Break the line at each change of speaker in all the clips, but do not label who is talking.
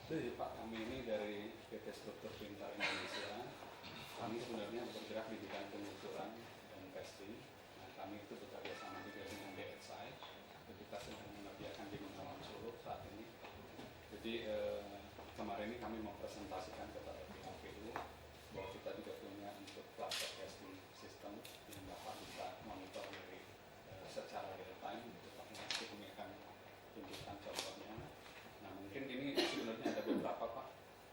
Jadi Pak, kami ini dari PT Struktur Pintar Indonesia. Kami sebenarnya bergerak di bidang penelusuran dan testing. Nah, kami itu bekerja sama juga dengan DSI. Kita sedang mengerjakan di Bengawan Solo saat ini. Jadi kemarin ini kami mempresentasikan kepada pihak PU bahwa kita juga punya untuk platform testing system yang dapat bisa monitor dari secara real time. Gitu, Pak. Nanti kami akan tunjukkan contohnya. Nah, mungkin ini sebenarnya ada beberapa Pak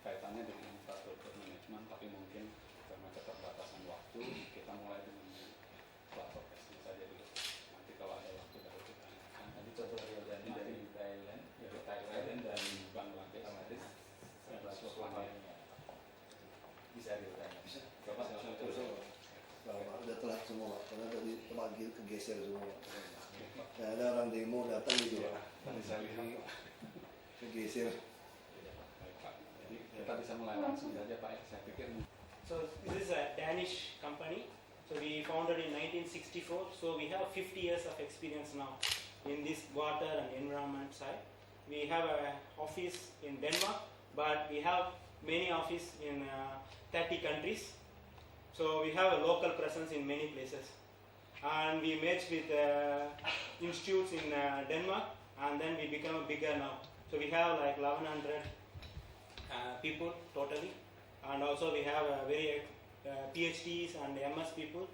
kaitannya dengan infrastruktur manajemen, tapi mungkin karena keterbatasan waktu kita mulai dengan platform testing saja dulu. Nanti kalau ada waktu baru kita akan tadi
Contoh real time dari Thailand dan
Bangladesh
dan
Slovenia.
Bisa real time.
Bisa.
Bapak
Contoh.
Udah telat semua, karena tadi pagi kegeser semua. Nah, ada orang demo datang gitu,
Tadi saya lihat
kegeser.
baik Pak. Jadi kita bisa mulai langsung saja Pak. Saya pikir.
So this is a Danish company. So we founded in 1964. So we have 50 years of experience now in this water and environment side. We have an office in Denmark, but we have many offices in 30 countries. So we have a local presence in many places. And we merged with institutes in Denmark, and then we become bigger now. So we have like 1,100 people totally. And also we have very PhDs and MS people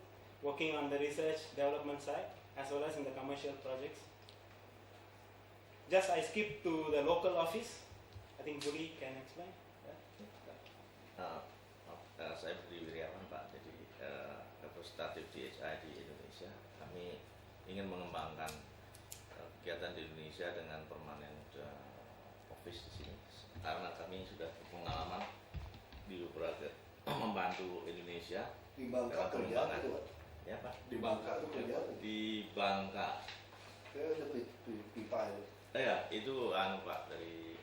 working on the research development side as well as in the commercial projects. Just I skip to the local office. I think Budi can explain.
Saya Budi Wiryawan Pak, jadi representatif DHI di Indonesia. Kami ingin mengembangkan kegiatan di Indonesia dengan permanen office di sini, karena kami sudah pengalaman di beberapa membantu Indonesia
Di Bangka kerja itu, Pak.
ya Pak,
Di Bangka itu kerja.
di Bangka.
Kayak ada pipa itu.
Ya itu Pak dari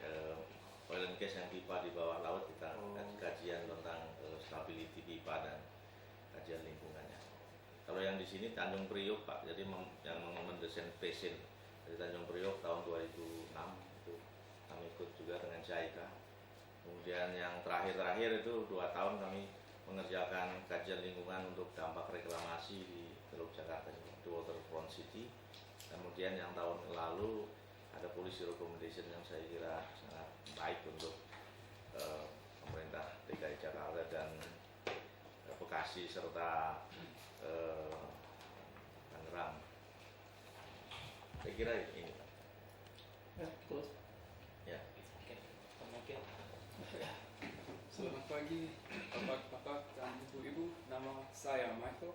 oil and gas yang pipa di bawah laut, kita kajian tentang stability pipa dan kajian lingkungannya. Kalau yang di sini Tanjung Priok Pak, jadi yang mendesain basin dari Tanjung Priok tahun 2006 itu kami ikut juga dengan JICA. Kemudian yang terakhir itu 2 tahun kami mengerjakan kajian lingkungan untuk dampak reklamasi di Teluk Jakarta, di Waterfront City. Kemudian yang tahun lalu ada policy recommendation yang saya kira sangat baik untuk pemerintah DKI Jakarta dan Bekasi serta Tangerang. Saya kira ini. Ya.
Okay.
Selamat pagi, Bapak dan Ibu-Ibu. Nama saya Michael.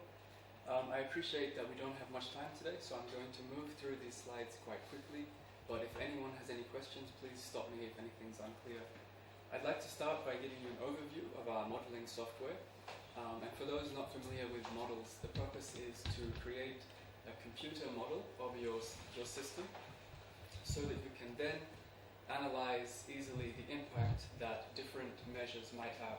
I appreciate that we don't have much time today, so I'm going to move through these slides quite quickly. But if anyone has any questions, please stop me if anything's unclear. I'd like to start by giving you an overview of our modeling software. And for those not familiar with models, the purpose is to create a computer model of your system so that you can then analyze easily the impact that different measures might have.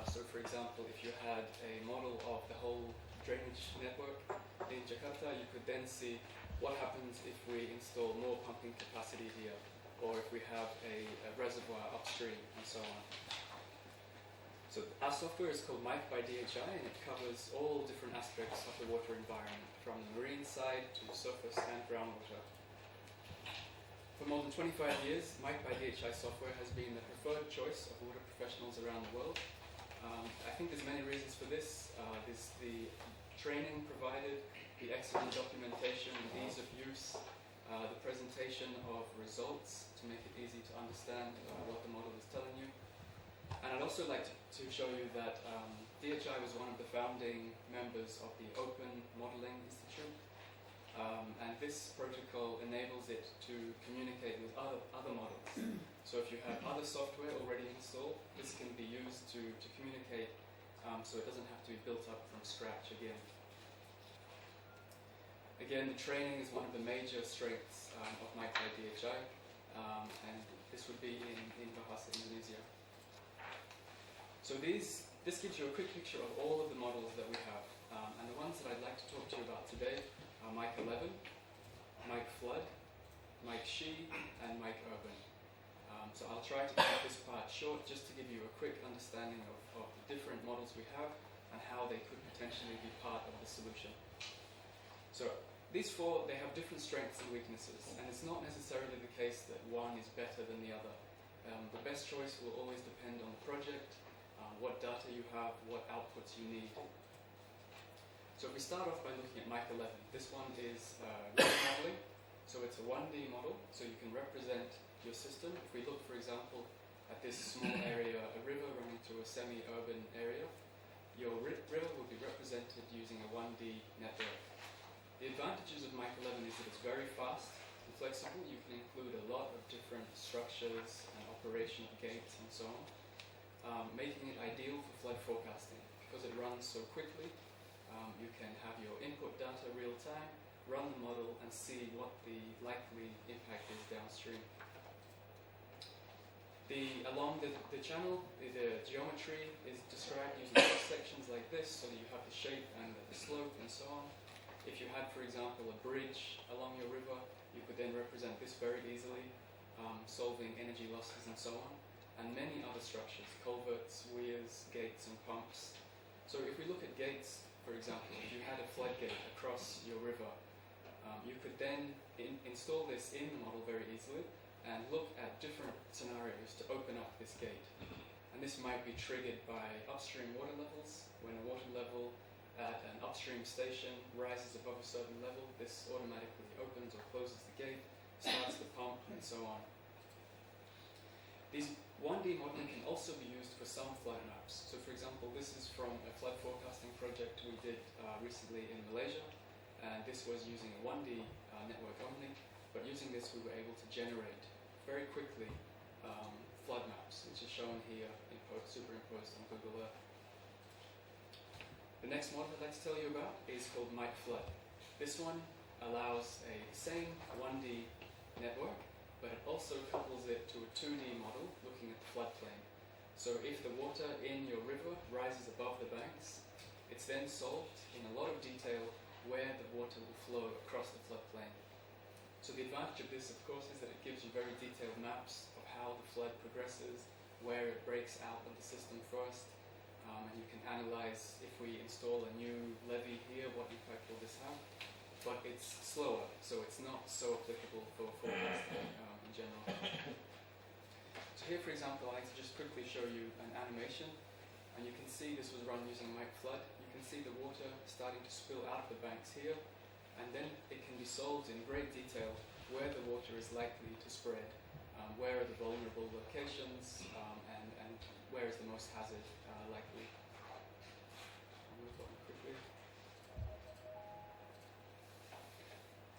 So for example, if you had a model of the whole drainage network in Jakarta, you could then see what happens if we install more pumping capacity here, or if we have a reservoir upstream, and so on. So our software is called Mike by DHI, and it covers all different aspects of the water environment, from the marine side to surface and groundwater. For more than 25 years, Mike by DHI software has been the preferred choice of water professionals around the world. I think there's many reasons for this. There's the training provided, the excellent documentation and ease of use, the presentation of results to make it easy to understand what the model is telling you. And I'd also like to show you that DHI was one of the founding members of the Open Modeling Institute. And this protocol enables it to communicate with other models. So if you have other software already installed, this can be used to communicate, so it doesn't have to be built up from scratch again. Again, the training is one of the major strengths of Mike by DHI, and this would be in Bahasa Indonesia. So this gives you a quick picture of all of the models that we have, and the ones that I'd like to talk to you about today are Mike 11, Mike Flood, Mike She, and Mike Urban. So I'll I'll try to keep this part short just to give you a quick understanding of the different models we have and how they could potentially be part of the solution. So these four, they have different strengths and weaknesses, and it's not necessarily the case that one is better than the other. The best choice will always depend on the project, what data you have, what outputs you need. So if we start off by looking at Mike 11, this one is river modeling. So it's a 1D model, so you can represent your system. If we look, for example, at this small area, a river running through a semi-urban area, your river will be represented using a 1D network. The advantages of Mike 11 is that it's very fast and flexible. You can include a lot of different structures and operational gates and so on, making it ideal for flood forecasting. Because it runs so quickly, you can have your input data real time, run the model and see what the likely impact is downstream. Along the channel, the geometry is described using cross sections like this, so that you have the shape and the slope and so on. If you had, for example, a bridge along your river, you could then represent this very easily, solving energy losses and so on, and many other structures, culverts, weirs, gates and pumps. So if we look at gates, for example, if you had a floodgate across your river, you could then install this in the model very easily and look at different scenarios to open up this gate. And this might be triggered by upstream water levels. When a water level at an upstream station rises above a certain level, this automatically opens or closes the gate, starts the pump, and so on. These 1D modeling can also be used for some flood maps. So for example, this is from a flood forecasting project we did recently in Malaysia. And this was using a 1D network only, but using this we were able to generate very quickly flood maps, which is shown here superimposed on Google Earth. The next model I'd like to tell you about is called Mike Flood. This one allows a same 1D network, but it also couples it to a 2D model looking at the floodplain. So if the water in your river rises above the banks, it's then solved in a lot of detail where the water will flow across the floodplain. So the advantage of this, of course, is that it gives you very detailed maps of how the flood progresses, where it breaks out of the system first, and you can analyze if we install a new levee here, what impact will this have. But it's slower, so it's not so applicable for forecasting in general. So here, for example, I'd like to just quickly show you an animation, and you can see this was run using Mike Flood. You can see the water starting to spill out of the banks here, and then it can be solved in great detail where the water is likely to spread, where are the vulnerable locations, and where is the most hazard likely. I'll move on quickly.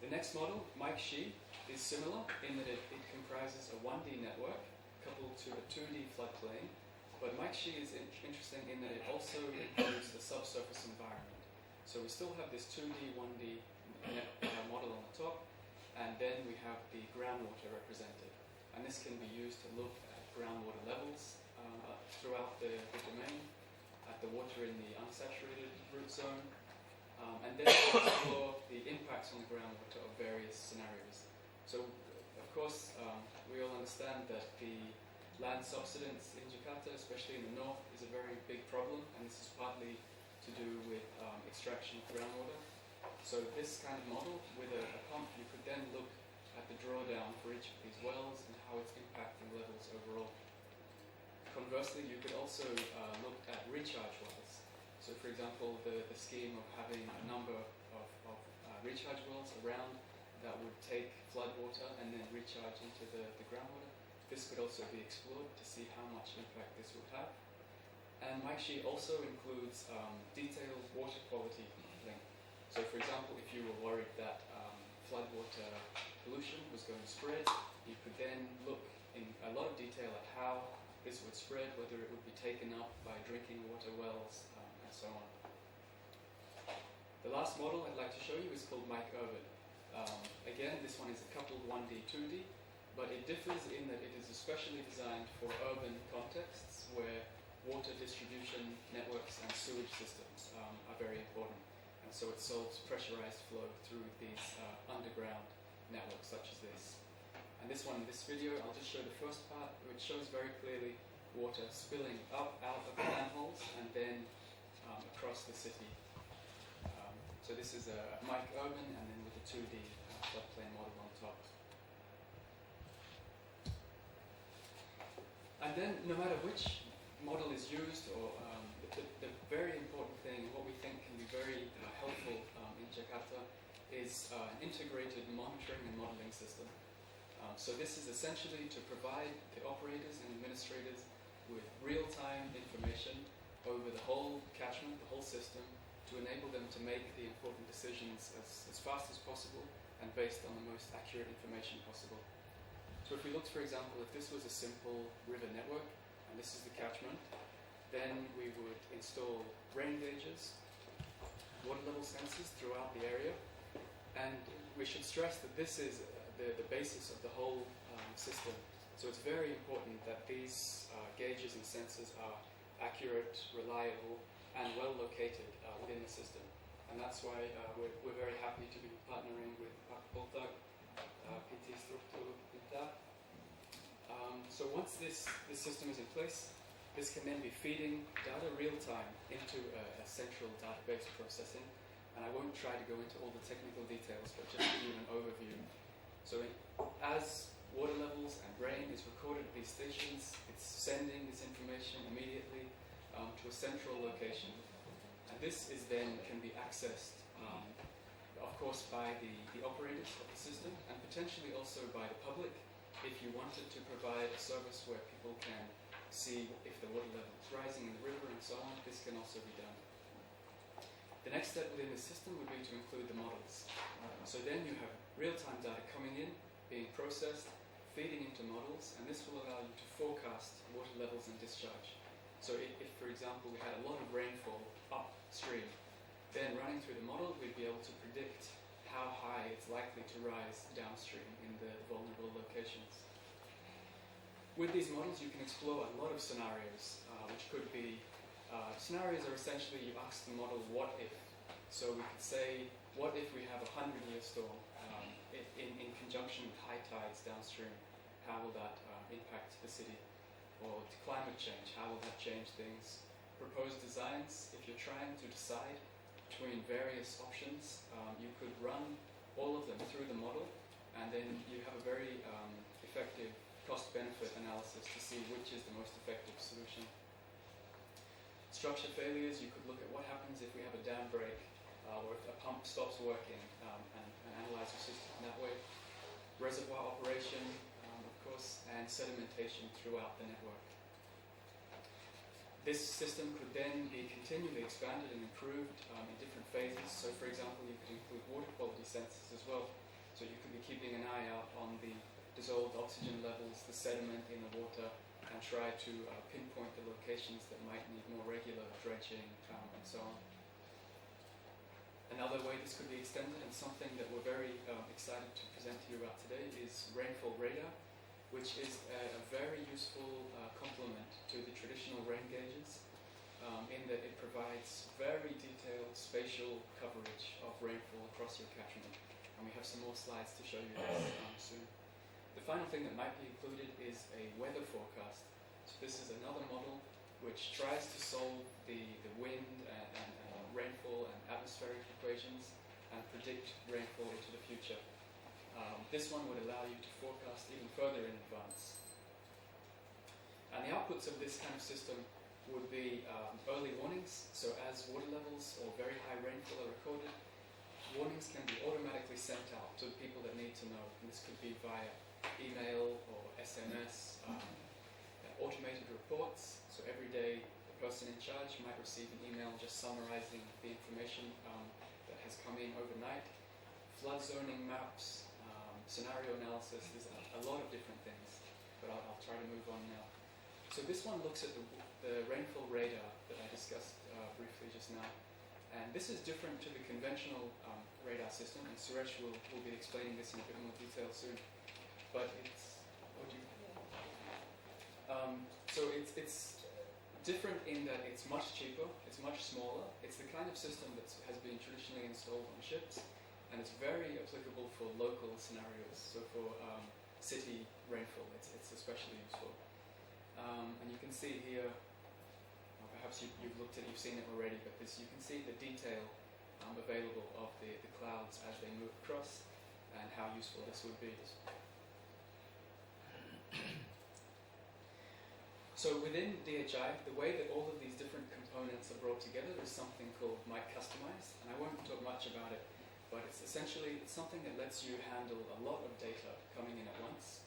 The next model, Mike Shi, is similar in that it comprises a 1D network coupled to a 2D floodplain, but Mike Shi is interesting in that it also includes the subsurface environment. So we still have this 2D, 1D model on the top, and then we have the groundwater represented. And this can be used to look at groundwater levels throughout the domain, at the water in the unsaturated root zone, and then explore the impacts on the groundwater of various scenarios. So, of course, we all understand that the land subsidence in Jakarta, especially in the north, is a very big problem, and this is partly to do with extraction of groundwater. So this kind of model with a pump, you could then look at the drawdown for each of these wells and how it's impacting levels overall. Conversely, you could also look at recharge wells. So for example, the scheme of having a number of recharge wells around that would take flood water and then recharge into the groundwater. This could also be explored to see how much impact this would have. And Mike Shi also includes detailed water quality modeling. So for example, if you were worried that floodwater pollution was going to spread, you could then look in a lot of detail at how this would spread, whether it would be taken up by drinking water wells, and so on. The last model I'd like to show you is called Mike Urban. Again, this one is a coupled 1D, 2D, but it differs in that it is especially designed for urban contexts where water distribution networks and sewage systems are very important. And so it solves pressurized flow through these underground networks such as this. And this one in this video, I'll just show the first part, which shows very clearly water spilling up out of the manholes and then across the city. So this is a Mike Urban, and then with the 2D floodplain model on top. And then, no matter which model is used, or the very important thing, what we think can be very helpful in Jakarta, is an integrated monitoring and modeling system. So this is essentially to provide the operators and administrators with real-time information over the whole catchment, the whole system, to enable them to make the important decisions as fast as possible and based on the most accurate information possible. So if we looked, for example, if this was a simple river network, and this is the catchment, then we would install rain gauges, water level sensors throughout the area, and we should stress that this is the basis of the whole system. So it's very important that these gauges and sensors are accurate, reliable, and well located within the system. And that's why we're very happy to be partnering with Pak Poltak, PT Struktur Pintar. So once this system is in place, this can then be feeding data real time into a central database processing. And I won't try to go into all the technical details, but just to give you an overview. So as water levels and rain is recorded at these stations, it's sending this information immediately to a central location. And this is then can be accessed, of course, by the operators of the system, and potentially also by the public. If you wanted to provide a service where people can see if the water level is rising in the river and so on, this can also be done. The next step within the system would be to include the models. So then you have real-time data coming in, being processed, feeding into models, and this will allow you to forecast water levels and discharge. So if for example, we had a lot of rainfall upstream, then running through the model, we'd be able to predict how high it's likely to rise downstream in the vulnerable locations. With these models, you can explore a lot of scenarios, which could be scenarios are essentially you ask the model what if. So we could say, what if we have a 100-year storm in conjunction with high tides downstream? How will that impact the city? Or climate change, how will that change things? Proposed designs, if you're trying to decide between various options, you could run all of them through the model, and then you have a very effective cost-benefit analysis to see which is the most effective solution. Structure failures, you could look at what happens if we have a dam break, or if a pump stops working, and analyze the system that way. Reservoir operation, of course, and sedimentation throughout the network. This system could then be continually expanded and improved in different phases. So for example, you could include water quality sensors as well. So you could be keeping an eye out on the dissolved oxygen levels, the sediment in the water, and try to pinpoint the locations that might need more regular dredging and so on. Another way this could be extended, and something that we're very excited to present to you about today, is rainfall radar, which is a very useful complement to the traditional rain gauges, in that it provides very detailed spatial coverage of rainfall across your catchment. And we have some more slides to show you this soon. The final thing that might be included is a weather forecast. So this is another model which tries to solve the wind and rainfall and atmospheric equations and predict rainfall into the future. This one would allow you to forecast even further in advance. And the outputs of this kind of system would be early warnings. So as water levels or very high rainfall are recorded, warnings can be automatically sent out to the people that need to know. And this could be via email or SMS, automated reports. So every day the person in charge might receive an email just summarizing the information that has come in overnight. Flood zoning maps, scenario analysis, there's a lot of different things, but I'll try to move on now. So this one looks at the rainfall radar that I discussed briefly just now. And this is different to the conventional radar system, and Suresh will be explaining this in a bit more detail soon. But it's, it's different in that it's much cheaper, it's much smaller, it's the kind of system that has been traditionally installed on ships, and it's very applicable for local scenarios, so for city rainfall. It's especially useful. And you can see here, or perhaps you've looked at it, you've seen it already, but you can see the detail available of the clouds as they move across and how useful this would be. So within DHI, the way that all of these different components are brought together is something called Mic Customize, and I won't talk much about it, but it's essentially something that lets you handle a lot of data coming in at once,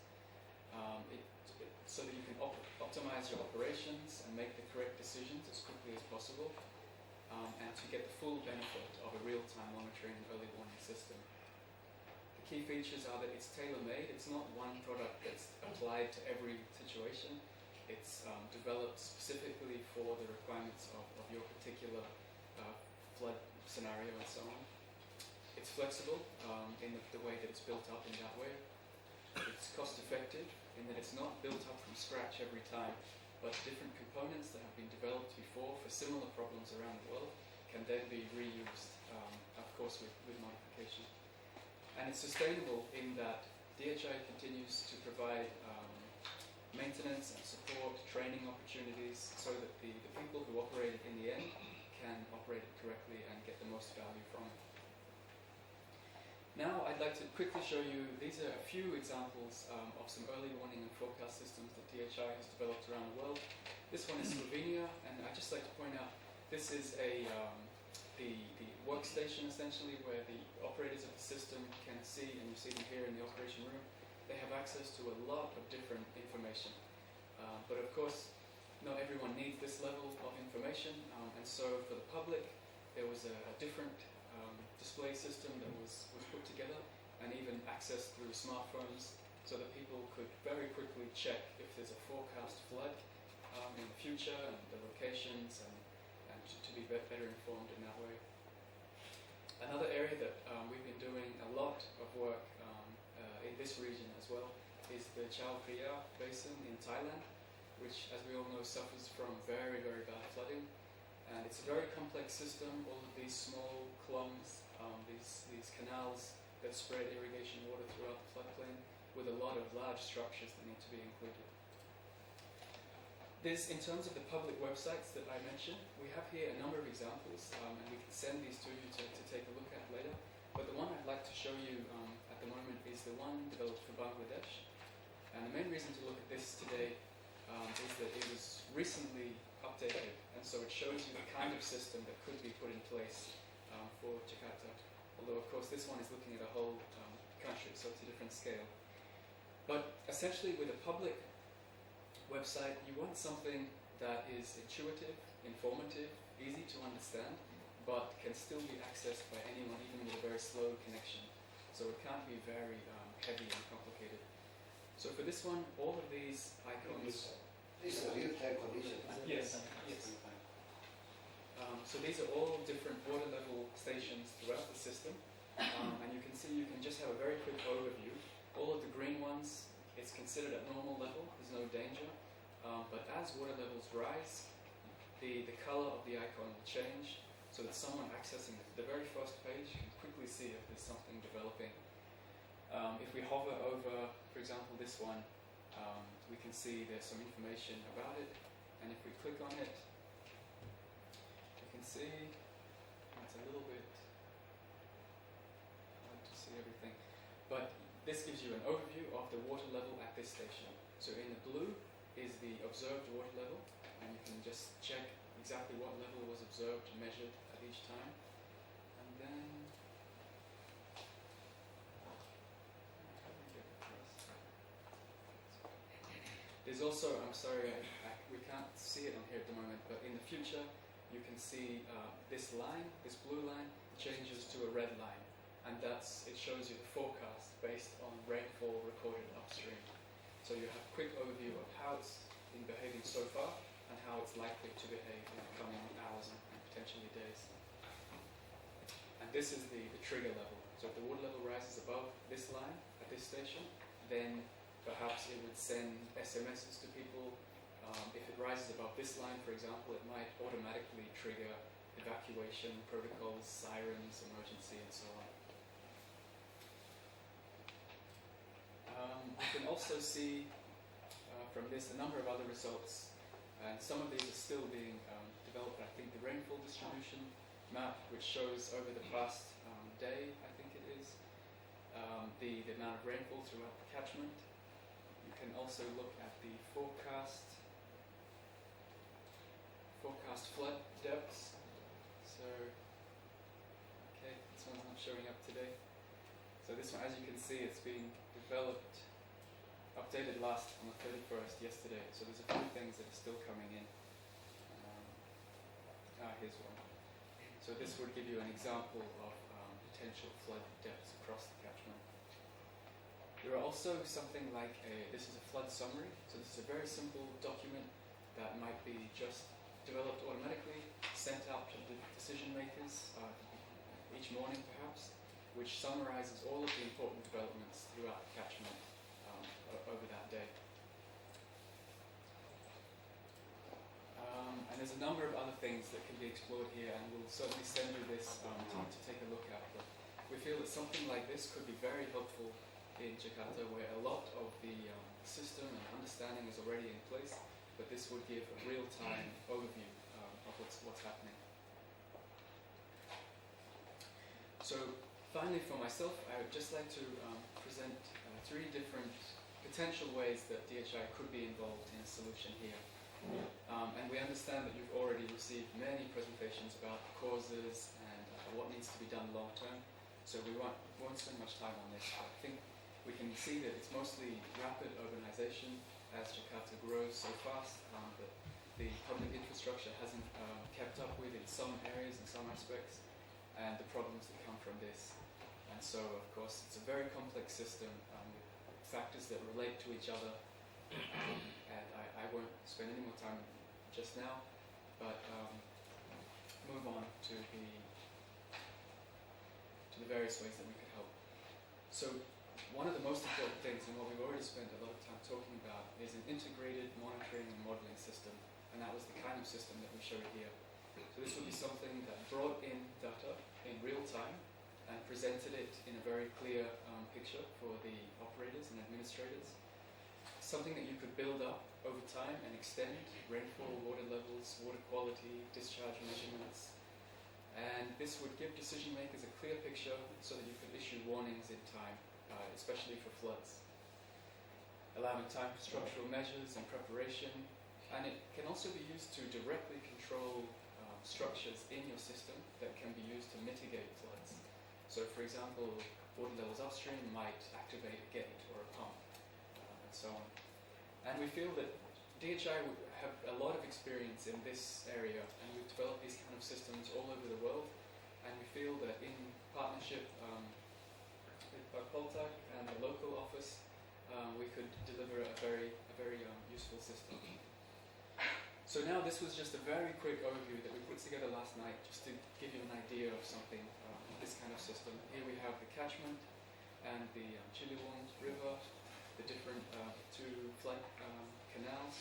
so that you can optimize your operations and make the correct decisions as quickly as possible, and to get the full benefit of a real-time monitoring and early warning system. The key features are that it's tailor-made. It's not one product that's applied to every situation. It's developed specifically for the requirements of your particular flood scenario and so on. It's flexible in the way that it's built up in that way. It's cost-effective in that it's not built up from scratch every time, but different components that have been developed before for similar problems around the world can then be reused, of course with modification. And it's sustainable in that DHI continues to provide maintenance and support, training opportunities, so that the people who operate it in the end can operate it correctly and get the most value from it. Now I'd like to quickly show you, these are a few examples of some early warning and forecast systems that DHI has developed around the world. This one is Slovenia, and I'd just like to point out, this is the workstation essentially where the operators of the system can see, and you see them here in the operation room, they have access to a lot of different information. But of course, not everyone needs this level of information, and so for the public, there was a different display system that was put together, and even access through smartphones, so that people could very quickly check if there's a forecast flood in the future, and the locations, and to be better informed in that way. Another area that we've been doing a lot of work in this region as well is the Chao Phraya Basin in Thailand, which, as we all know, suffers from very, very bad flooding. And it's a very complex system, all of these small clumps, these canals that spread irrigation water throughout the floodplain, with a lot of large structures that need to be included. In terms of the public websites that I mentioned, we have here a number of examples, and we can send these to you to take a look at later. But the one I'd like to show you at the moment is the one developed for Bangladesh. And the main reason to look at this today is that it was recently updated, and so it shows you the kind of system that could be put in place for Jakarta. Although, of course, this one is looking at a whole country, so it's a different scale. But essentially, with a public website, you want something that is intuitive, informative, easy to understand, but can still be accessed by anyone, even with a very slow connection. So it can't be very heavy and complicated. So for this one, all of these icons...
This is a real-time condition.
Yes, yes. So these are all different water level stations throughout the system, and you can see you can just have a very quick overview. All of the green ones, it's considered at normal level, there's no danger, but as water levels rise, the color of the icon will change, so that someone accessing the very first page can quickly see if there's something developing. If we hover over, for example, this one, we can see there's some information about it, and if we click on it, you can see it's a little bit hard to see everything, but this gives you an overview of the water level at this station. So in the blue is the observed water level, and you can just check exactly what level was observed and measured at each time. And then there's also, I'm sorry, we can't see it on here at the moment, but in the future you can see this line, this blue line, changes to a red line, and it shows you the forecast based on rainfall recorded upstream. So you have a quick overview of how it's been behaving so far and how it's likely to behave in the coming hours and potentially days. And this is the trigger level. So if the water level rises above this line at this station, then perhaps it would send SMSs to people. If it rises above this line, for example, it might automatically trigger evacuation protocols, sirens, emergency, and so on. You can also see from this a number of other results, and some of these are still being developed. I think the rainfall distribution map, which shows over the past day, I think it is, the amount of rainfall throughout the catchment. You can also look at the forecast flood depths. So, okay, this one's not showing up today. So this one, as you can see, it's being developed, updated last on the 31st yesterday. So there's a few things that are still coming in. Here's one. So this would give you an example of potential flood depths across the catchment. There are also something like this is a flood summary. So this is a very simple document that might be just developed automatically, sent out to the decision makers each morning perhaps, which summarizes all of the important developments throughout the catchment over that day. And there's a number of other things that can be explored here, and we'll certainly send you this to take a look at. But we feel that something like this could be very helpful in Jakarta, where a lot of the system and understanding is already in place, but this would give a real-time overview of what's happening. So finally, for myself, I would just like to present 3 different potential ways that DHI could be involved in a solution here. And we understand that you've already received many presentations about causes and what needs to be done long term, so we won't spend much time on this. I think we can see that it's mostly rapid urbanization as Jakarta grows so fast that the public infrastructure hasn't kept up with in some areas and some aspects, and the problems that come from this. And so, of course, it's a very complex system with factors that relate to each other. And I won't spend any more time just now, but move on to the various ways that we could help. So one of the most important things, and what we've already spent a lot of time talking about, is an integrated monitoring and modeling system, and that was the kind of system that we showed here. So this would be something that brought in data in real time and presented it in a very clear picture for the operators and administrators. Something that you could build up over time and extend: rainfall, water levels, water quality, discharge measurements. And this would give decision makers a clear picture so that you could issue warnings in time, especially for floods. Allowing time for structural measures and preparation. And it can also be used to directly control structures in your system that can be used to mitigate floods. So for example, water levels upstream might activate a gate or a pump, and so on. And we feel that DHI would have a lot of experience in this area, and we've developed these kind of systems all over the world, and we feel that in partnership with Poltak and the local office, we could deliver a very useful system. So now this was just a very quick overview that we put together last night just to give you an idea of something, this kind of system. Here we have the catchment and the Ciliwung River, the different 2 flood canals,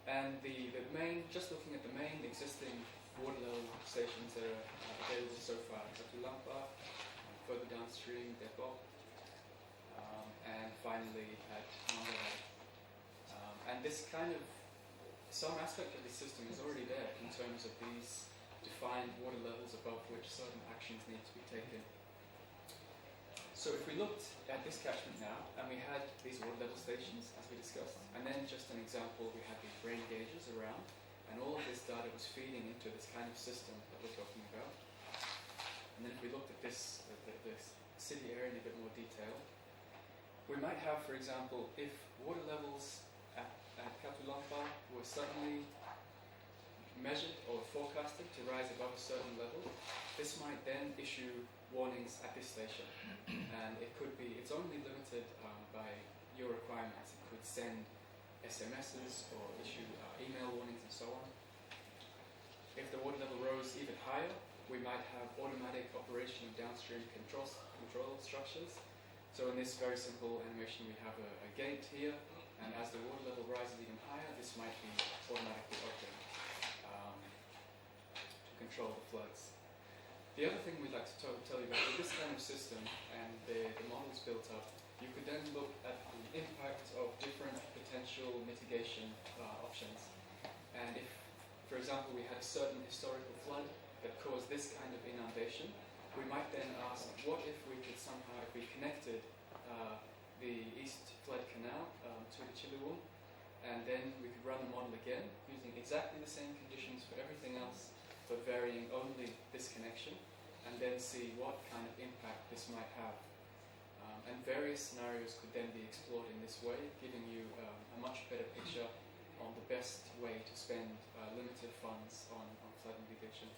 and the main, just looking at the main existing water level stations that are available so far: Katulampa, further downstream, Depok, and finally at Manggarai. And this kind of, some aspect of the system is already there in terms of these defined water levels above which certain actions need to be taken. So if we looked at this catchment now, and we had these water level stations, as we discussed, and then just an example, we had these rain gauges around, and all of this data was feeding into this kind of system that we're talking about. And then if we looked at this city area in a bit more detail, we might have, for example, if water levels at Katulampa were suddenly measured or forecasted to rise above a certain level, this might then issue warnings at this station. And it could be, it's only limited by your requirements. It could send SMSs or issue email warnings and so on. If the water level rose even higher, we might have automatic operation of downstream control structures. So in this very simple animation, we have a gate here, and as the water level rises even higher, this might be automatically opened to control the floods. The other thing we'd like to tell you about with this kind of system and the models built up you could then look at the impact of different potential mitigation options. And if, for example, we had a certain historical flood that caused this kind of inundation, we might then ask, what if we could somehow, if we connected the East Flood Canal to the Ciliwung, and then we could run the model again using exactly the same conditions for everything else, but varying only this connection, and then see what kind of impact this might have. And various scenarios could then be explored in this way, giving you a much better picture on the best way to spend limited funds on flood mitigation.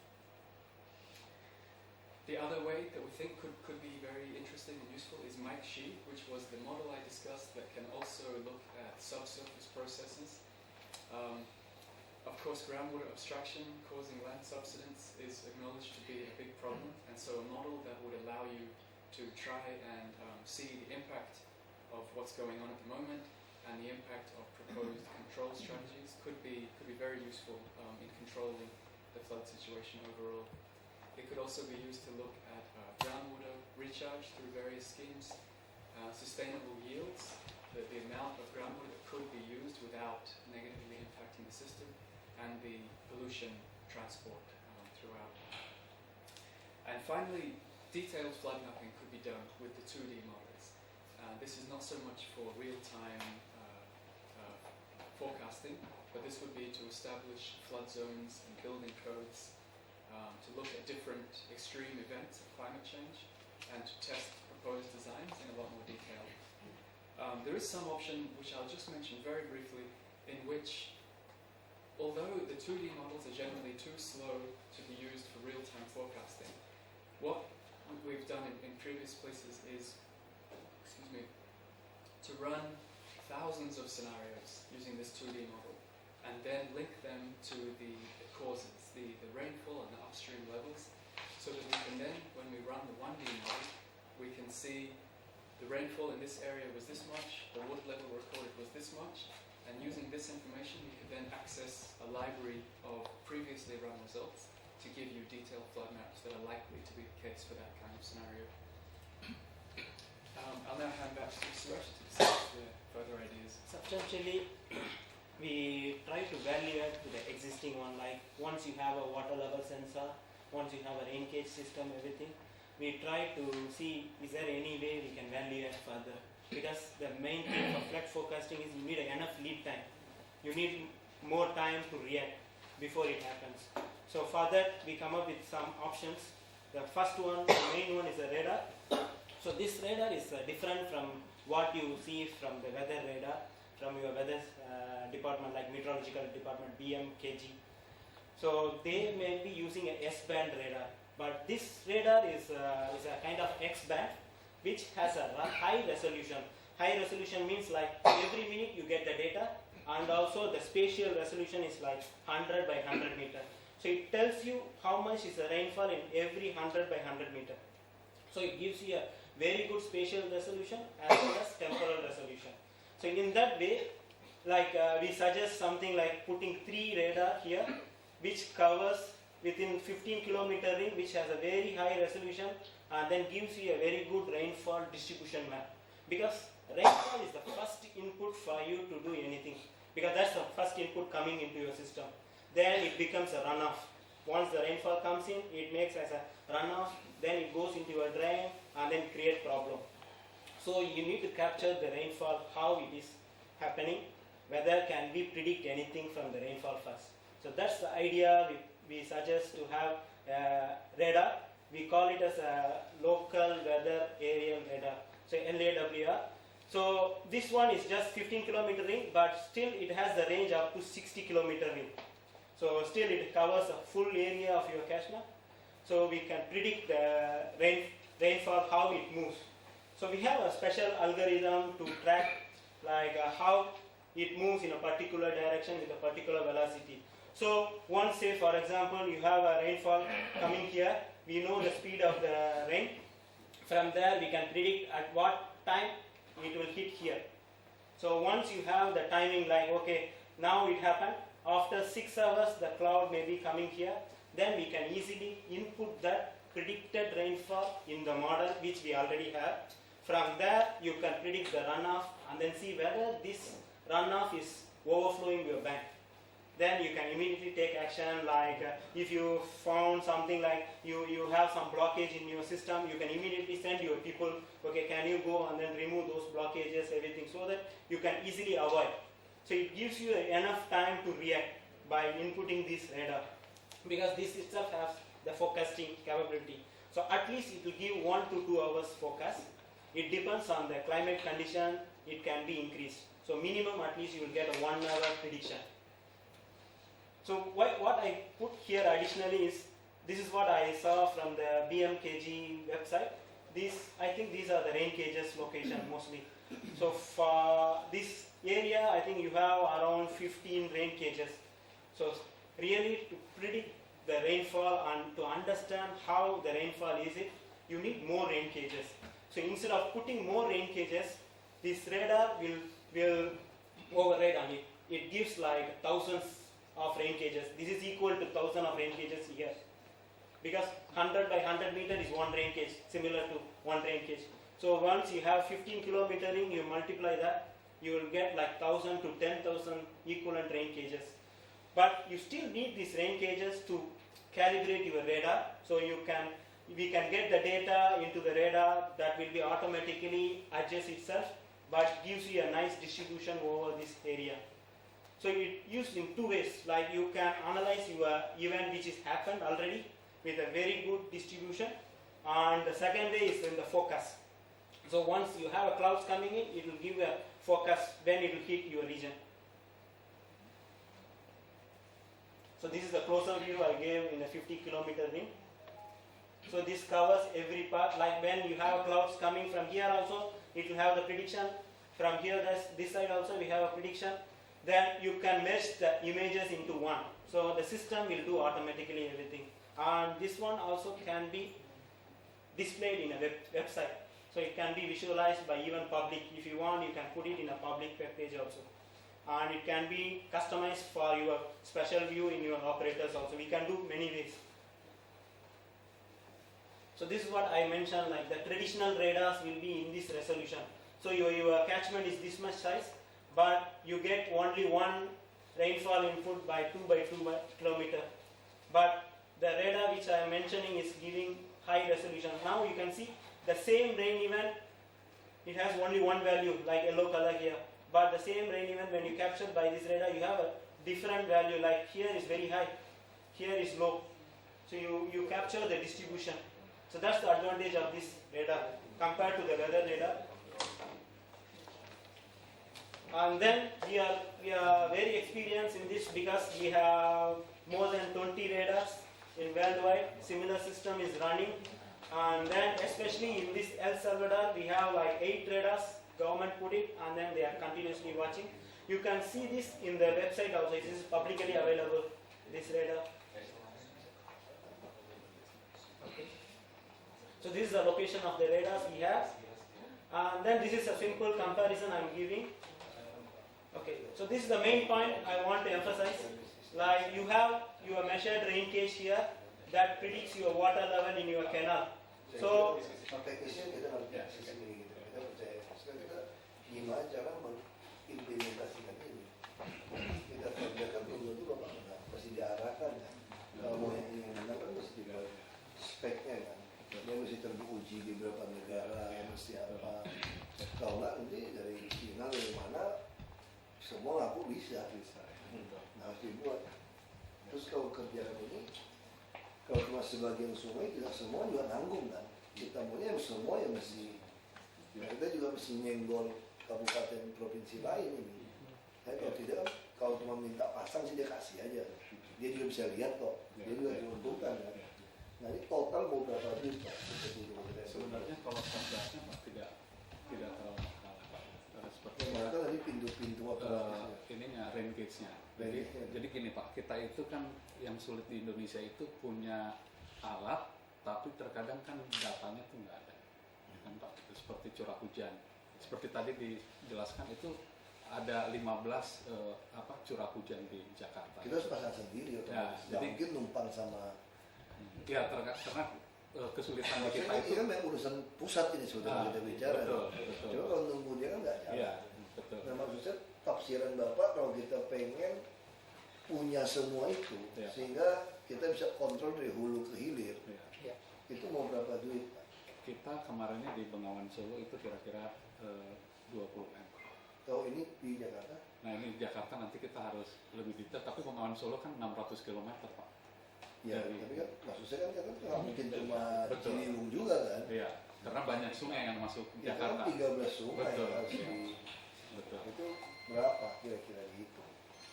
The other way that we think could be very interesting and useful is Mike Shi, which was the model I discussed that can also look at subsurface processes. Of course, groundwater abstraction causing land subsidence is acknowledged to be a big problem, and so a model that would allow you to try and see the impact of what's going on at the moment and the impact of proposed control strategies could be very useful in controlling the flood situation overall. It could also be used to look at groundwater recharge through various schemes, sustainable yields, the amount of groundwater that could be used without negatively impacting the system, and the pollution transport throughout. And finally, detailed flood mapping could be done with the 2D models. This is not so much for real-time forecasting, but this would be to establish flood zones and building codes, to look at different extreme events of climate change, and to test proposed designs in a lot more detail. There is some option, which I'll just mention very briefly, in which, although the 2D models are generally too slow to be used for real-time forecasting, what we've done in previous places is, to run thousands of scenarios using this 2D model, and then link them to the causes, the rainfall and the upstream levels, so that we can then, when we run the 1D model, we can see the rainfall in this area was this much, the water level recorded was this much, and using this information we could then access a library of previously run results to give you detailed flood maps that are likely to be the case for that kind of scenario. I'll now hand back to Suresh to discuss the further ideas.
Substantially, we try to value add to the existing one, like once you have a water level sensor, once you have a rain gauge system, everything, we try to see is there any way we can value add further, because the main thing for flood forecasting is you need enough lead time. You need more time to react before it happens. So for that we come up with some options. The first one, the main one, is a radar. So this radar is different from what you see from the weather radar, from your weather department like meteorological department, BMKG. So they may be using a S-band radar, but this radar is a kind of X-band which has a high resolution. High resolution means like every minute you get the data, and also the spatial resolution is like 100 by 100 meter. So it tells you how much is the rainfall in every 100 by 100 meter. So it gives you a very good spatial resolution as well as temporal resolution. So in that way, like we suggest something like putting 3 radar here, which covers within 15 kilometer ring, which has a very high resolution, and then gives you a very good rainfall distribution map. Because rainfall is the first input for you to do anything, because that's the first input coming into your system. Then it becomes a runoff. Once the rainfall comes in, it makes as a runoff, then it goes into a drain and then create problem. So you need to capture the rainfall, how it is happening, whether can we predict anything from the rainfall first. So that's the idea we suggest to have radar. We call it as a local weather aerial radar, so LAWR. So this one is just 15 kilometer ring, but still it has the range up to 60 kilometer ring. So still it covers a full area of your catchment. So we can predict the rainfall, how it moves. So we have a special algorithm to track like how it moves in a particular direction with a particular velocity. So once, say for example, you have a rainfall coming here, we know the speed of the rain. From there we can predict at what time it will hit here. So once you have the timing, like okay, now it happened, after 6 hours the cloud may be coming here, then we can easily input that predicted rainfall in the model which we already have. From there, you can predict the runoff and then see whether this runoff is overflowing your bank. Then you can immediately take action, like if you found something like you have some blockage in your system, you can immediately send your people, okay, can you go and then remove those blockages, everything, so that you can easily avoid. So it gives you enough time to react by inputting this radar, because this itself has the forecasting capability. So at least it will give 1 to 2 hours forecast. It depends on the climate condition, it can be increased. So minimum at least you will get a 1 hour prediction. So what I put here additionally is, this is what I saw from the BMKG website. I think these are the rain cages location mostly. So for this area, I think you have around 15 rain cages. So really to predict the rainfall and to understand how the rainfall is it, you need more rain cages. So instead of putting more rain cages, this radar will override on it. It gives like thousands of rain cages. This is equal to 1,000 of rain cages here. Because 100 by 100 meter is 1 rain cage, similar to 1 rain cage. So once you have 15 kilometer ring, you multiply that, you will get like 1,000 to 10,000 equivalent rain cages. But you still need these rain cages to calibrate your radar. So we can get the data into the radar that will be automatically adjust itself, but gives you a nice distribution over this area. So it used in 2 ways, like you can analyze your event which has happened already with a very good distribution, and the second way is in the forecast. So once you have a clouds coming in, it will give a forecast when it will hit your region. So this is the closer view I gave in a 50 kilometer ring. So this covers every part, like when you have clouds coming from here also, it will have the prediction. From here, this side also we have a prediction. Then you can merge the images into one. So the system will do automatically everything. And this one also can be displayed in a website. So it can be visualized by even public. If you want, you can put it in a public web page also. And it can be customized for your special view in your operators also. We can do many ways. So this is what I mentioned, like the traditional radars will be in this resolution. So your catchment is this much size, but you get only one rainfall input by 2 by 2 kilometer. But the radar which I am mentioning is giving high resolution. Now you can see the same rain event, it has only one value, like yellow color here. But the same rain event, when you capture by this radar, you have a different value, like here is very high, here is low. So you capture the distribution. So that's the advantage of this radar compared to the weather radar. And then we are very experienced in this because we have more than 20 radars in worldwide. Similar system is running. And then especially in this El Salvador, we have like 8 radars. Government put it, and then they are continuously watching. You can see this in the website also. This is publicly available, this radar. Okay. So this is the location of the radars we have. And then this is a simple comparison I am giving. Okay, so this is the main point I want to emphasize. Like you have your measured rain gauge here that predicts your water level in your canal. So
teknisnya kita ngerti sisi gitu. Kita percaya. Sekarang kita gimana cara mengimplementasikan ini. Kita kerjakan dulu Bapak benar. Mesti diarahkan kan. Kalau mau yang ini benar kan mesti dibuat speknya kan. Dia mesti teruji di beberapa negara, mesti apa. Kalau nggak nanti dari China dari mana semua ngaku bisa. Nah harus dibuat. Terus kalau kerjaan ini, kalau cuma sebagian sungai, tidak semua juga nanggung kan. Kita maunya semua yang mesti, kita juga mesti nyenggol kabupaten provinsi lain ini. Kalau tidak, kalau cuma minta pasang sih dia kasih aja. Dia juga bisa lihat kok, dia juga diuntungkan kan. Nah ini total mau berapa duit Pak?
Sebenarnya kalau standarnya Pak tidak terlalu mahal Pak. Seperti
Yang mana tadi pintu-pintu apa?
ininya rain gauge-nya. Jadi gini Pak, kita itu kan yang sulit di Indonesia itu punya alat, tapi terkadang kan datanya tuh nggak ada, kan Pak. Seperti curah hujan, seperti tadi dijelaskan itu ada 15 curah hujan di Jakarta.
Kita harus pasang sendiri,
Ya,
jadi mungkin numpang sama.
Ya karena kesulitan
Maksudnya
kita
ini
itu.
kan memang urusan pusat ini sebenarnya kita bicara.
Betul, betul.
Cuma kalau nunggu dia kan nggak jalan.
Iya, betul.
Nah maksudnya tafsiran Bapak kalau kita pengen punya semua itu,
Iya.
sehingga kita bisa kontrol dari hulu ke hilir,
Iya.
itu mau berapa duit Pak?
Kita kemarinnya di Bengawan Solo itu kira-kira 20 M.
Kalau ini di Jakarta?
Nah ini di Jakarta nanti kita harus lebih detail, tapi Bengawan Solo kan 600 km Pak.
Ya,
Dari-
tapi kan maksud saya kan nggak mungkin cuma
Betul.
Ciliwung juga kan?
Iya, karena banyak sungai yang masuk
Ya
Jakarta.
kan 13 sungai
Betul.
harus di
Betul.
itu berapa kira-kira gitu?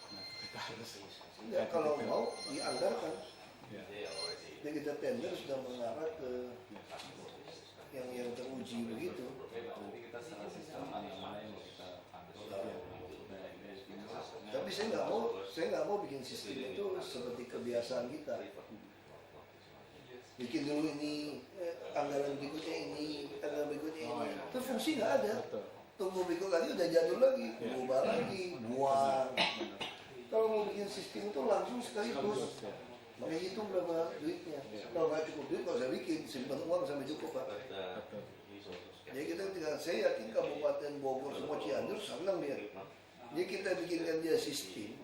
Nah, kita harus.
Ya kalau mau dianggarkan,
Ya.
dan kita tender sudah mengarah ke yang teruji begitu.
Nanti kita secara sistem mana yang mau kita ambil.
Tapi saya nggak mau bikin sistem itu seperti kebiasaan kita. Bikin dulu ini, anggaran berikutnya ini, anggaran berikutnya
Oh,
ini.
iya.
Itu fungsi nggak ada.
Betul.
Tunggu berikut lagi udah jadul lagi,
Iya.
berubah lagi, buang.
Benar.
Kalau mau bikin sistem itu langsung sekaligus.
Ya.
Makanya hitung berapa duitnya. Kalau nggak cukup duit, kalau saya bikin simpan uang sampai cukup Pak.
Betul.
Jadi kita tinggal, saya yakin Kabupaten Bogor semua Cianjur senang dia. Jadi kita bikinkan dia sistem,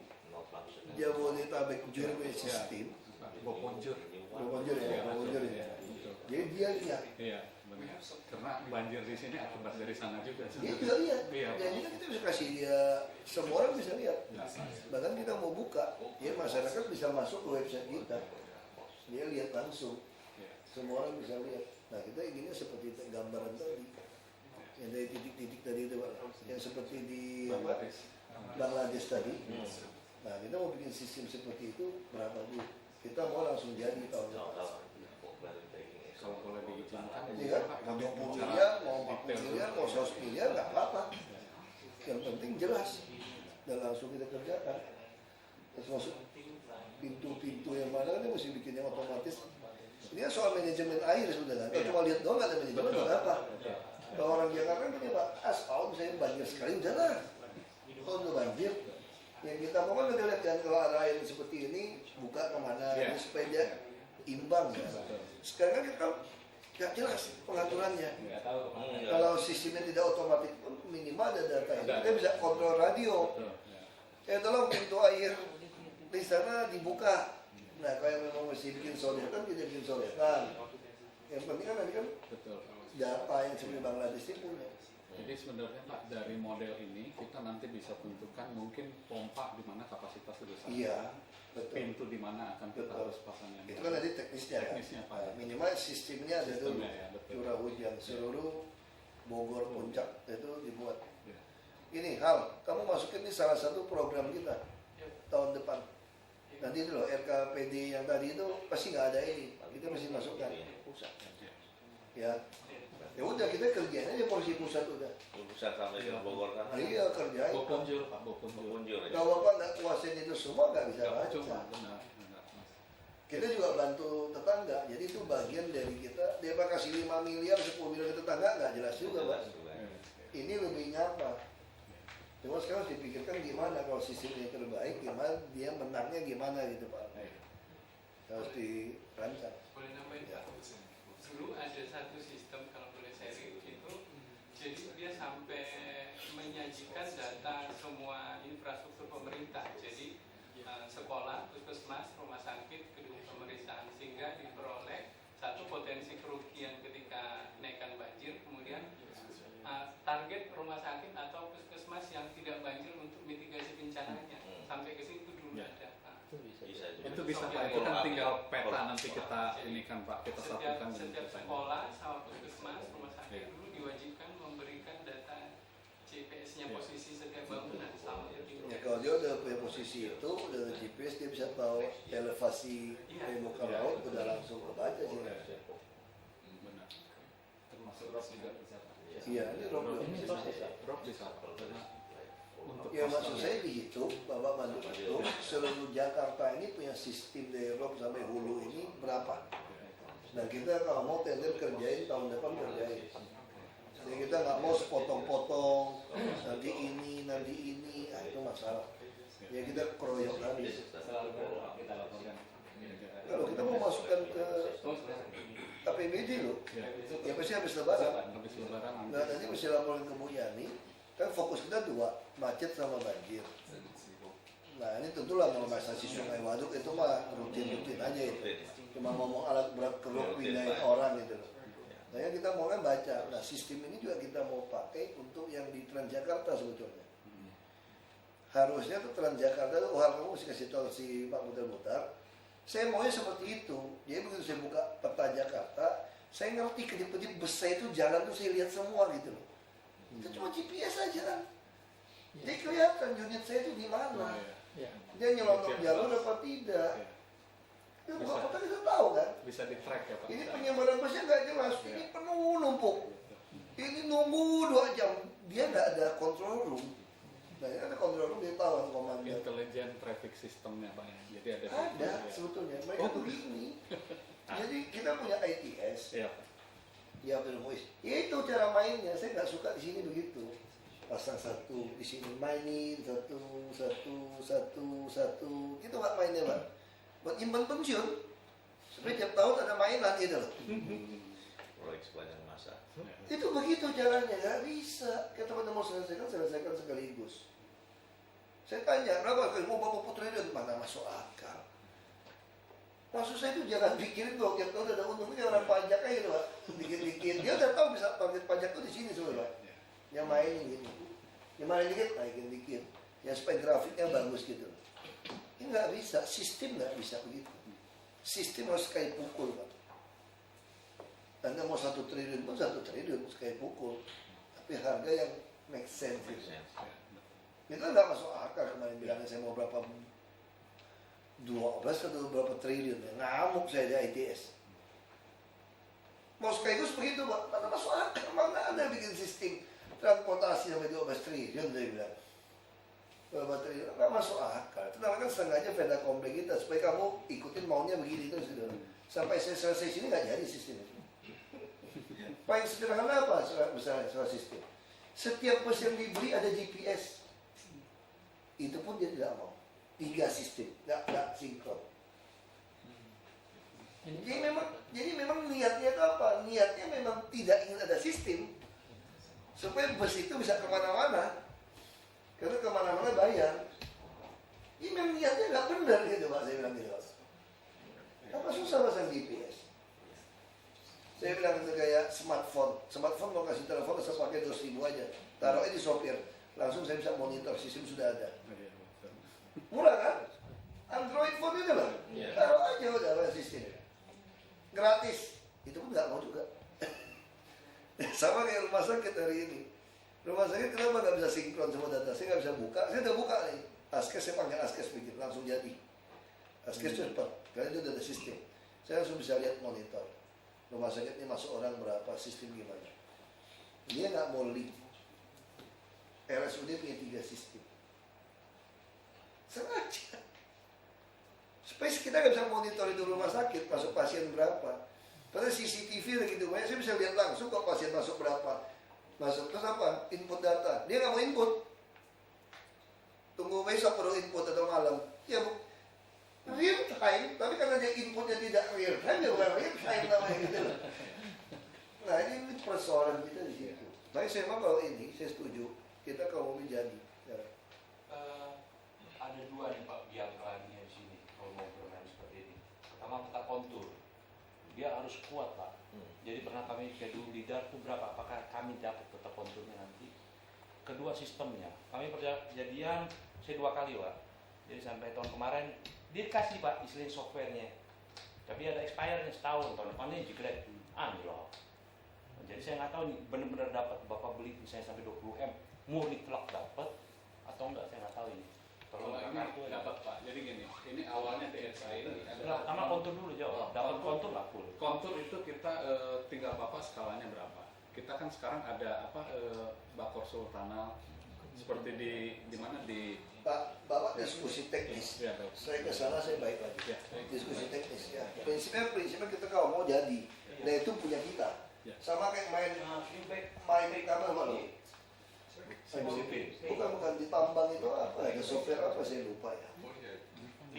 Jabodetabek jur punya sistem,
Boponjur.
Bogor ya, Bogor ya.
Betul.
Jadi dia lihat,
Iya, benar. Karena banjir di sini akibat dari sana juga.
dia juga lihat.
Iya.
Jadi kan kita bisa kasih dia, semua orang bisa lihat. Bahkan kita mau buka, ya masyarakat bisa masuk ke website kita, dia lihat langsung.
Iya.
Semua orang bisa lihat. Nah kita inginnya seperti gambaran tadi, yang dari titik-titik tadi itu Pak, yang seperti di apa,
Bangladesh.
Bangladesh tadi. Nah kita mau bikin sistem seperti itu berapa duit? Kita mau langsung jadi tahun depan.
Kalau boleh diizinkan,
Iya kan? Mau 20 miliar, mau 40 miliar, mau 100 miliar nggak apa-apa. Yang penting jelas dan langsung kita kerjakan. Terus masuk pintu-pintu yang mana kan dia mesti bikin yang otomatis. Ini kan soal manajemen air sudah kan. Kalau cuma lihat doang nggak ada manajemen nggak apa. Kalau orang Jakarta kan punya Pak, tahun misalnya banjir sekali udah lah. Kalau udah banjir, yang kita mau kan kita lihat kan kalau ada air seperti ini buka kemana
Iya.
supaya dia imbang ya. Sekarang kan kita nggak jelas pengaturannya.
Nggak tahu kemana.
Kalau sistemnya tidak otomatis pun minimal ada data ini. Kita bisa kontrol radio.
Betul. Ya.
Tolong pintu air di sana dibuka. Nah kalau memang mesti bikin sodetan, kita bikin sodetan. Yang penting kan nanti kan
Betul.
data yang seperti Bangladesh itu punya.
Jadi sebenarnya Pak dari model ini kita nanti bisa tentukan mungkin pompa di mana kapasitas besar.
Iya, betul.
Pintu di mana akan kita
Betul.
harus pasang yang
Itu kan nanti teknisnya kan.
Teknisnya, Pak.
Nah, minimal sistemnya ada dulu.
Sistemnya, ya, betul.
Curah hujan seluruh Bogor Puncak itu dibuat.
Ya.
Ini hal, kamu masukin ini salah satu program kita tahun depan. Nanti itu loh RKPD yang tadi itu pasti nggak ada ini, kita mesti masukkan. Ya, ya udah kita kerjain aja porsi pusat udah.
Pusat sampai ke Bogor kan?
Iya kerjain.
Boponjur Pak, Boponjur.
Punjur ya.
Kalau bapak nggak kuasain itu semua nggak bisa
Nggak cuma
baca.
benar, benar, Mas.
Kita juga bantu tetangga, jadi itu bagian dari kita. Dia pak kasih 5 miliar, 10 miliar ke tetangga nggak jelas juga pak. Ini lebih nyapa. Cuma sekarang harus dipikirkan gimana kalau sistemnya terbaik, gimana dia menangnya gimana gitu pak. Harus dirancang.
Boleh nambahin Pak? Dulu ada satu sistem kalau boleh sharing itu, jadi dia sampai menyajikan data semua infrastruktur pemerintah. Jadi sekolah, puskesmas, rumah sakit, gedung pemeriksaan, sehingga diperoleh satu potensi kerugian ketika naikkan banjir, kemudian target rumah sakit atau puskesmas yang tidak banjir untuk mitigasi bencananya. Sampai ke situ dulu
Ya.
ada.
Bisa juga.
Itu bisa Pak, itu kan tinggal peta nanti kita ini kan Pak, kita
Setiap
satukan dengan petanya.
sekolah sama puskesmas, rumah sakit
Iya.
dulu diwajibkan memberikan data GPS-nya
Iya.
posisi setiap bangunan sama
Ya kalau dia udah punya posisi itu, udah ada GPS, dia bisa tahu elevasi muka laut, udah langsung kebaca sih.
Benar.
Termasuk rock juga bisa Pak.
Iya, ini rob bisa.
Rob bisa Pak, karena untuk
Ya maksud saya dihitung, Bapak bantu hitung, seluruh Jakarta ini punya sistem dari rob sampai hulu ini berapa. Nah kita kalau mau tender kerjain, tahun depan kerjain. Jadi kita nggak mau sepotong-potong, nanti ini, nah itu masalah. Ya kita keroyok habis.
Selalu kita laporkan.
Kalau kita mau masukkan ke APBD loh.
Ya.
Ya pasti habis lebaran.
Habis lebaran.
Nah nanti mesti laporin ke Bu Yani. Kan fokus kita dua, macet sama banjir. Nah ini tentulah normalisasi sungai waduk itu mah rutin-rutin aja itu. Cuma ngomong alat berat keruk pindahin orang gitu loh. Nah yang kita mau kan baca. Nah sistem ini juga kita mau pakai untuk yang di Transjakarta sebetulnya. Harusnya tuh Transjakarta tuh kamu mesti kasih tahu si Pak Mutar-Mutar. Saya maunya seperti itu. Jadi begitu saya buka peta Jakarta, saya ngerti kedip-kedip bus saya itu jalan tuh saya lihat semua gitu loh. Itu cuma GPS aja kan. Jadi kelihatan unit saya itu di mana. Dia nyelonong jalur apa tidak. Itu buka peta kita tahu kan.
Bisa di track ya Pak.
Ini penyebaran busnya nggak jelas. Ini penuh numpuk. Ini nunggu 2 jam. Dia nggak ada control room. Nah ini ada control room, dia tahu komandan.
Intelligent traffic systemnya Pak. Jadi ada.
Ada sebetulnya. Mereka begini. Jadi kita punya ITS.
Iya Pak.
Ya voice. Ya itu cara mainnya. Saya nggak suka di sini begitu. Pasang satu di sini mainin satu. Itu nggak mainnya Pak. Buat nyimpan pensiun. Supaya tiap tahun ada mainan gitu loh.
Proyek sepanjang masa.
Itu begitu caranya, nggak bisa. Kita mau selesaikan sekaligus. Saya tanya, berapa kali mau Bapak Putri dan mana masuk akal? Maksud saya itu jangan pikirin bahwa tiap tahun ada untungnya orang pajak aja gitu Pak. Dikit-dikit, dia udah tahu bisa target pajak tuh di sini sebenarnya Pak. Yang mainin gitu. Yang mainin dikit, naikin dikit. Yang supaya grafiknya bagus gitu. Ini nggak bisa, sistem nggak bisa begitu. Sistem harus kayak pukul Pak. Anda mau 1 triliun pun 1 triliun sekali pukul, tapi harga yang make sense gitu. Itu nggak masuk akal kemarin bilangnya saya mau berapa 12 atau berapa triliun ya. Ngamuk saya di ITS. Mau sekaligus begitu Pak, mana masuk akal, mana ada bikin sistem transportasi sampai 12 triliun saya bilang. Berapa triliun, nggak masuk akal. Itu namanya kan setengahnya venda komplek kita, supaya kamu ikutin maunya begini terus gitu. Sampai saya selesai sini nggak jadi sistem itu. Paling sederhana apa soal sistem? Setiap bus yang dibeli ada GPS. Itu pun dia tidak mau. 3 sistem, nggak sinkron. Jadi memang niatnya itu apa? Niatnya memang tidak ingin ada sistem supaya bus itu bisa kemana-mana. Karena kemana-mana bayar. Ini memang niatnya nggak benar gitu Pak, saya bilang gitu. Apa susah pasang GPS? Saya bilang itu kayak smartphone mau kasih telepon saya pakai 2.000 aja, taruhnya di sopir, langsung saya bisa monitor, sistem sudah ada. Murah kan? Android phone itu loh, taruh aja udah ada sistem, gratis. Itu pun nggak mau juga. Sama kayak rumah sakit hari ini. Rumah sakit kenapa nggak bisa sinkron sama data? Saya nggak bisa buka, saya udah buka nih. Askes saya panggil Askes bikin langsung jadi. Askes cepat, karena itu udah ada sistem. Saya langsung bisa lihat monitor. Rumah sakit ini masuk orang berapa, sistem gimana. Dia nggak mau link. RSUD punya 3 sistem. Sengaja. Supaya kita nggak bisa monitor itu rumah sakit, masuk pasien berapa. Padahal CCTV gitu banyak, saya bisa lihat langsung kok pasien masuk berapa. Masuk, terus apa? Input data. Dia nggak mau input. Tunggu besok perlu input atau malam. Ya bu. Real time, tapi karena dia inputnya tidak real time, ya bukan real time namanya gitu. Nah ini persoalan kita di situ. Tapi saya memang kalau ini, saya setuju, kita kalau mau menjadi. Ya.
Ada 2 nih Pak yang lainnya di sini kalau mau bermain seperti ini. Pertama peta kontur, dia harus kuat Pak. Jadi pernah kami ke dulu lidar itu berapa? Apakah kami dapat peta konturnya nanti? Kedua sistemnya, kami perjadian saya 2 kali Pak. Jadi sampai tahun kemarin dia dikasih Pak istilahnya softwarenya, tapi ada expirednya setahun, tahun depannya jegrek anjlok. Jadi saya nggak tahu nih benar-benar dapat Bapak beli misalnya sampai 20M murni telak dapat atau enggak, saya nggak tahu ini.
Kalau ini dapat Pak, jadi gini, ini awalnya DSA ini
pertama kontur dulu jawab, dapat kontur nggak full.
Kontur itu kita tinggal Bapak skalanya berapa. Kita kan sekarang ada bakor sultanal seperti di mana di
Pak, Bapak diskusi teknis.
Ya,
saya ke sana saya baik lagi.
Ya,
Diskusi teknis ya. Prinsipnya kita kalau mau jadi, nah itu punya kita.
Ya.
Sama kayak main apa loh? Bukan di tambang itu apa? Ada software apa saya lupa ya.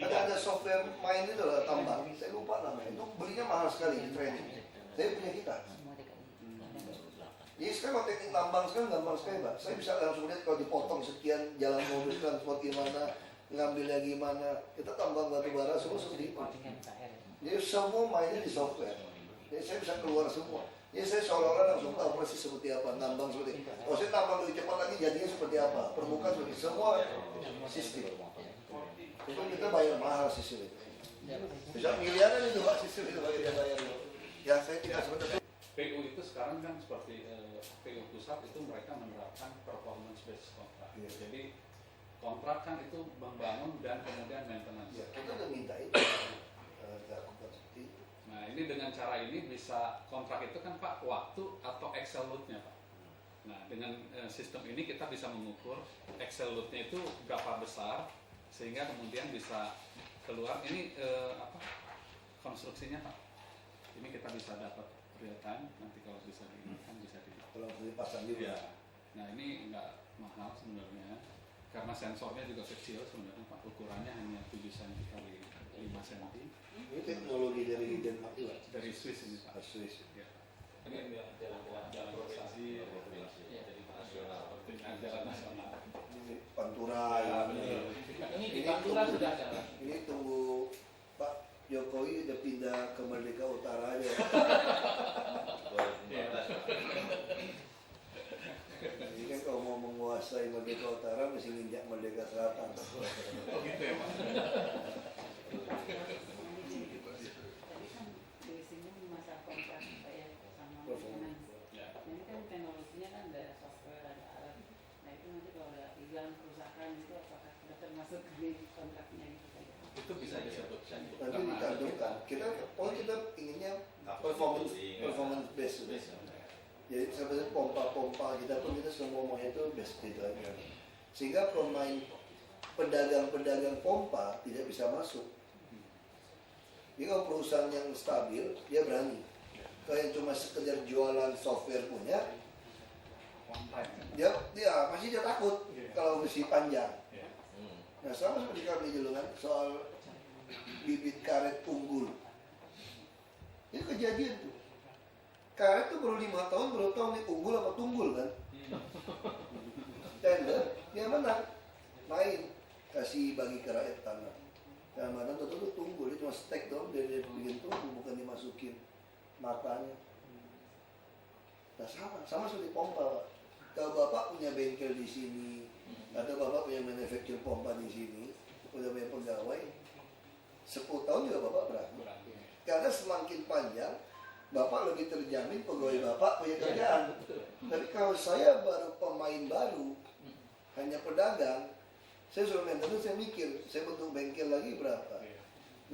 Ada software main itu loh tambang. Saya lupa namanya. Itu belinya mahal sekali di training. Saya punya kita. Jadi sekarang kalau teknik tambang sekarang gampang sekali, Pak. Saya bisa langsung lihat kalau dipotong sekian, jalan mobil transport gimana, ngambilnya gimana. Kita tambang batu bara semua seperti itu. Jadi semua mainnya di software. Jadi saya bisa keluar semua. Jadi saya seolah-olah langsung tahu persis seperti apa, nambang seperti. Kalau saya nambang lebih cepat lagi jadinya seperti apa, permukaan seperti semua sistem. Itu kita bayar mahal sistem itu. Bisa miliaran itu Pak sistem itu bagi kita bayar. Ya saya tidak sebenarnya.
PU itu sekarang kan seperti PU pusat itu mereka menerapkan performance based kontrak. Jadi kontrak kan itu membangun dan kemudian maintenance.
Ya, kita udah minta itu. Lakukan seperti itu.
Nah ini dengan cara ini bisa kontrak itu kan Pak waktu atau Excel load-nya Pak. Nah dengan sistem ini kita bisa mengukur Excel load-nya itu berapa besar sehingga kemudian bisa keluar ini konstruksinya Pak. Ini kita bisa dapat real time, nanti kalau bisa diingatkan bisa
Kalau dipasang juga.
ya. Nah ini nggak mahal sebenarnya karena sensornya juga kecil sebenarnya Pak, ukurannya hanya 7 cm kali 5 cm.
Ini teknologi dari Denmark juga.
Dari Swiss ini Pak.
Swiss.
Ya. Ini jalan provinsi, jadi nasional, jalan nasional.
Ini Pantura.
Ya,
Ini di Pantura sudah jalan.
Ini tunggu Pak Jokowi udah pindah ke Merdeka Utara aja.
2014.
Jadi kan kalau mau menguasai Merdeka Utara mesti nginjak Merdeka Selatan.
Oh gitu ya Pak.
Tadi kan di sini masa kontrak ya sama maintenance.
Ya.
Ini kan teknologinya kan ada software, ada alat. Nah itu nanti kalau ada hilang kerusakan itu apakah sudah termasuk di kontraknya gitu?
Itu bisa disebutkan.
Nanti dicantumkan. Kita inginnya performance based. Jadi sebenarnya pompa-pompa kita pun kita semua maunya itu best gitu aja. Sehingga pedagang-pedagang pompa tidak bisa masuk. Jadi kalau perusahaan yang stabil dia berani. Kalau yang cuma sekedar jualan software punya, dia pasti dia takut kalau mesti panjang. Nah sama seperti kami dulu kan soal bibit karet unggul. Itu kejadian tuh. Karet tuh baru 5 tahun, baru tahu nih unggul apa tunggul kan. Tender, dia menang. Main, kasih bagi ke rakyat tanah. Dan mana tuh tunggul, dia cuma stek dong, dia bikin tunggul, bukan dimasukin matanya. Nah sama seperti pompa Pak. Kalau Bapak punya bengkel di sini, atau Bapak punya manufacture pompa di sini, udah punya pegawai, 10 tahun juga Bapak berani. Karena semakin panjang, Bapak lebih terjamin pegawai Bapak punya kerjaan. Tapi kalau saya baru pemain baru, hanya pedagang, saya suruh maintenance, saya mikir, saya bentuk bengkel lagi berapa.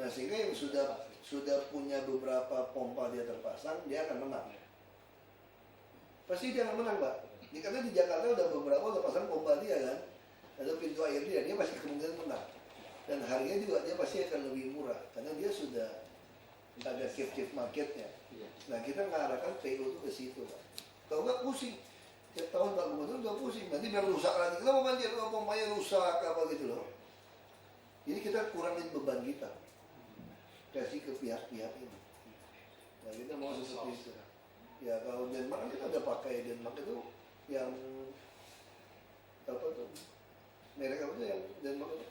Nah sehingga yang sudah punya beberapa pompa dia terpasang, dia akan menang. Pasti dia akan menang Pak. Karena di Jakarta udah beberapa udah pasang pompa dia kan, ada pintu air dia pasti kemungkinan menang. Dan harganya juga dia pasti akan lebih murah, karena dia sudah ada captive marketnya. Nah kita mengarahkan PO itu ke situ Pak. Kalau nggak pusing, tiap tahun Pak Gubernur udah pusing, nanti biar rusak lagi. Kenapa banjir? Pompanya rusak apa gitu loh. Jadi kita kurangin beban kita, kasih ke pihak-pihak ini. Nah kita mau seperti itu. Ya kalau Denmark kita udah pakai Denmark itu yang apa tuh? Merek apa tuh yang Denmark itu?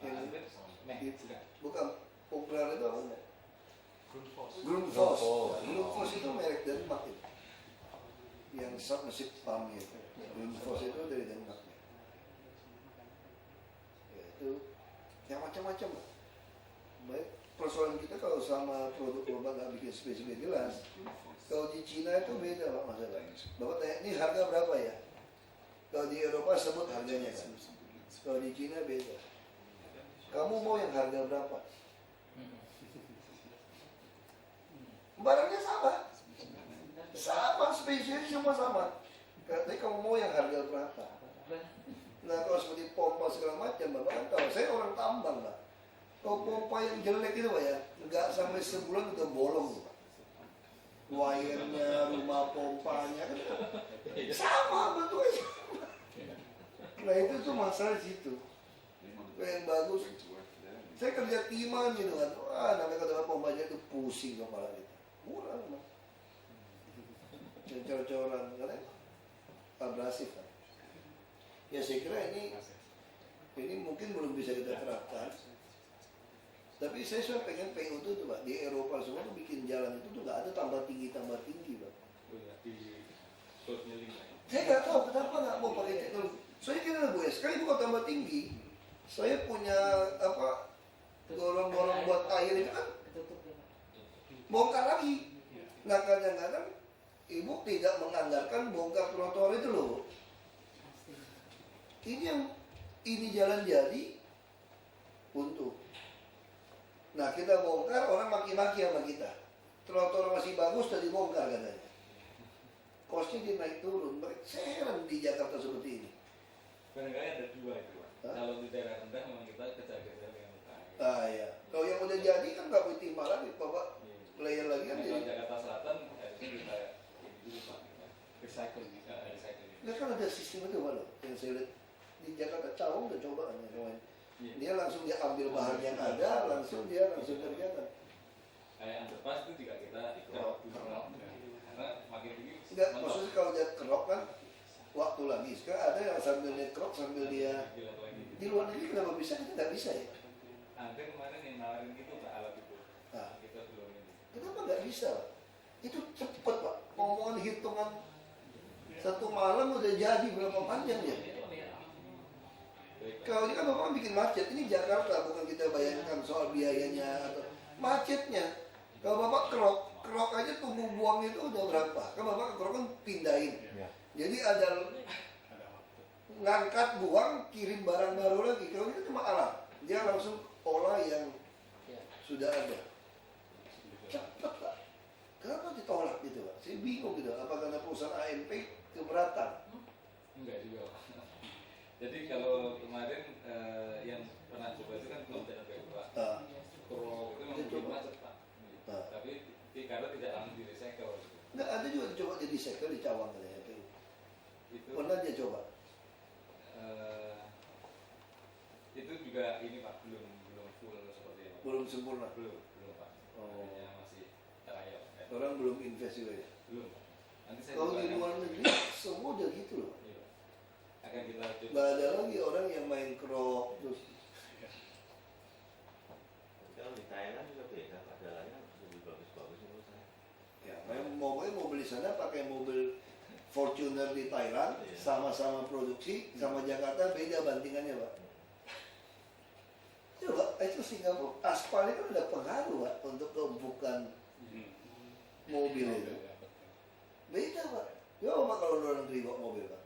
Yang bukan populer itu apa? Grundfos itu merek Denmark itu. Yang submersible pump itu. Grundfos itu dari Denmark. Ya itu yang macam-macam lah. Baik, persoalan kita kalau sama produk global nggak bikin spesifik jelas. Kalau di Cina itu beda Pak masalahnya. Bapak tanya, ini harga berapa ya? Kalau di Eropa sebut harganya kan. Kalau di Cina beda. Kamu mau yang harga berapa? Barangnya sama. Sama, spesies semua sama. Katanya kamu mau yang harga berapa? Nah kalau seperti pompa segala macam, Bapak kan tahu, saya orang tambang Pak. Kalau pompa yang jelek itu Pak ya, nggak sampai sebulan udah bolong Pak. Wire-nya, rumah pompanya kan sama, bentuknya sama. Nah itu tuh masalah di situ. Yang bagus, saya kerja timan gitu kan, wah namanya kata pompanya itu pusing kepala kita. murah memang. Yang cor-coran karena abrasif kan. Ya saya kira ini mungkin belum bisa kita terapkan. Tapi saya pengen PU itu tuh Pak, di Eropa semua tuh bikin jalan itu tuh nggak ada tambah tinggi Pak.
Di slotnya 5 ya.
Saya nggak tahu kenapa nggak mau pakai teknologi. Saya kira Bu ya, sekali bukan tambah tinggi, saya punya apa gorong-gorong buat air itu kan
Tutup ya Pak.
bongkar lagi. Nah kadang-kadang ibu tidak menganggarkan bongkar trotoar itu loh. Ini jalan jadi untuk. Nah kita bongkar, orang maki-maki sama kita. Trotoar masih bagus, udah dibongkar katanya. Kosnya dia naik turun. Saya heran di Jakarta seperti ini.
Barangkali ada 2 itu Pak.
Hah?
Kalau di daerah rendah memang kita kejar-kejar dengan UKM.
Ah ya. Kalau yang udah jadi kan nggak boleh timah lagi, Bapak. Player lagi kan
Nah,
jadi.
kalau Jakarta Selatan harusnya kita ini dulu Pak, kita recycle.
Nah kan ada sistem itu Pak loh. Yang saya lihat di Jakarta Cawang udah coba kan ya. Dia langsung dia ambil bahan yang ada, langsung kerjakan.
Kayak underpass itu juga kita kerok dulu. Karena makin tinggi.
Enggak, maksudnya kalau dia kerok kan waktu lagi. Sekarang ada yang sambil dia kerok sambil dia
Gila lagi.
di luar negeri kenapa bisa kita nggak bisa ya?
Ada kemarin yang nawarin gitu Pak alat itu.
Nah,
Kita belum ini.
kenapa nggak bisa? Pak? Itu cepet Pak. Omongan hitungan 1 malam udah jadi berapa panjang ya?
Baik, Pak.
Kalau ini kan Bapak bikin macet, ini Jakarta bukan kita bayangkan soal biayanya atau macetnya. Kalau Bapak kerok aja tunggu buangnya itu udah berapa? Kan Bapak kerok kan pindahin. Jadi ada ngangkat buang, kirim barang baru lagi. Kalau ini cuma alat, dia langsung olah yang sudah ada. Cepat Pak. Kenapa ditolak gitu Pak? Saya bingung gitu. Apa karena perusahaan AMP keberatan?
Enggak juga Pak. Jadi kalau kemarin yang pernah coba itu kan kontainer baik Pak.
Nah,
Kerok itu memang
Itu
bikin
coba.
macet Pak.
Nah.
Tapi karena tidak langsung di recycle.
nggak ada juga dicoba jadi second di Cawang katanya.
Itu
Pernah dia coba?
itu juga ini Pak belum full seperti ini.
Belum sempurna.
Belum Pak.
Oh.
Hanya masih trial.
Orang belum invest juga ya.
Belum. Nanti saya
Kalau
coba
di
akan-
luar negeri semua udah gitu loh.
Iya. Akan kita coba.
Nggak ada lagi orang yang main kerok terus.
Kalau di Thailand juga beda, modelnya lebih bagus-bagus menurut saya.
Ya, mau beli sana pakai mobil Fortuner di Thailand,
Iya.
sama-sama produksi, sama Jakarta beda bantingannya Pak. Coba itu Singapura, aspal itu udah pengaruh Pak untuk keempukan mobil itu. Beda Pak. Coba Pak kalau luar negeri bawa mobil Pak,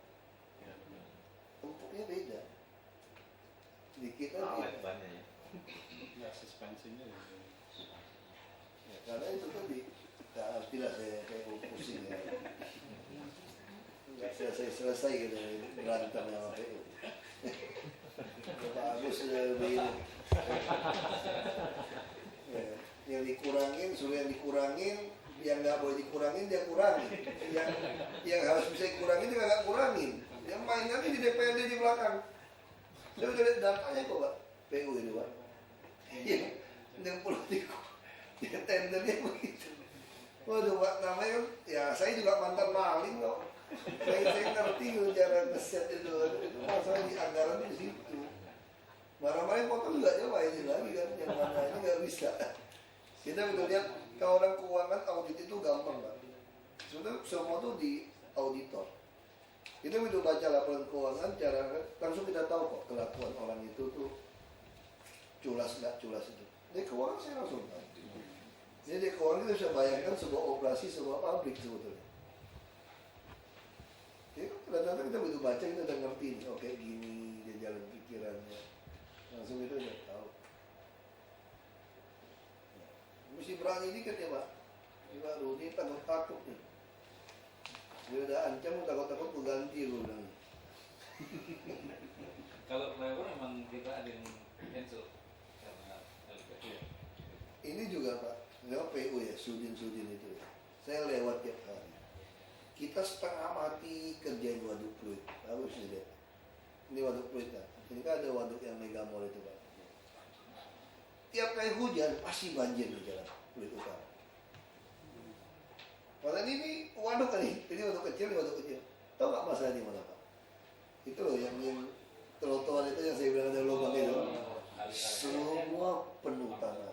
empuknya beda. Di kita
Awet banyak ya.
Ya suspensinya ya.
ya, karena itu tadi nggak ngerti lah saya kayak pusing ya. Nggak selesai gitu berantem sama PU. Pak Agus lebih ya, yang dikurangin, suruh yang dikurangin, yang nggak boleh dikurangin dia kurangin, yang harus bisa dikurangin dia nggak kurangin, yang mainannya di DPRD di belakang. Saya udah lihat datanya kok Pak, PU itu Pak. Iya, yang politik, dia tendernya begitu. Waduh Pak, namanya kan, ya saya juga mantan maling kok. Saya ngerti loh cara ngeset itu masalah di anggaran di situ. Marah-marah potong juga coba ini lagi kan, yang mana ini nggak bisa. Kita udah lihat kalau orang keuangan audit itu gampang Pak. Sebenarnya semua tuh di auditor. Kita udah baca laporan keuangan, cara langsung kita tahu kok kelakuan orang itu tuh culas nggak culas itu. Dari keuangan saya langsung tahu. Jadi dari keuangan kita bisa bayangkan sebuah operasi sebuah pabrik sebetulnya. Ya, kadang-kadang kita begitu baca kita udah ngerti nih, oke gini dia jalan pikirannya, langsung kita udah tahu. Ya, mesti berani dikit ya Pak. Ini Pak Rudi takut nih. Dia udah ancam, takut-takut gue ganti gue bilang.
Kalau driver memang kita ada yang cancel karena LPG.
Ini juga Pak, nggak PU ya, Sudin itu ya. Saya lewat tiap hari. Kita setengah mati kerjain waduk fluid. Bagus sih lihat. Ini waduk fluid kan. Ini kan ada waduk yang Mega Mall itu Pak. Tiap kali hujan pasti banjir di jalan fluid utara. Masa ini waduk kali, ini waduk kecil, ini waduk kecil. Tahu nggak masalah di mana Pak? Itu loh yang trotoar itu yang saya bilang ada lubang itu. Semua penuh tanah.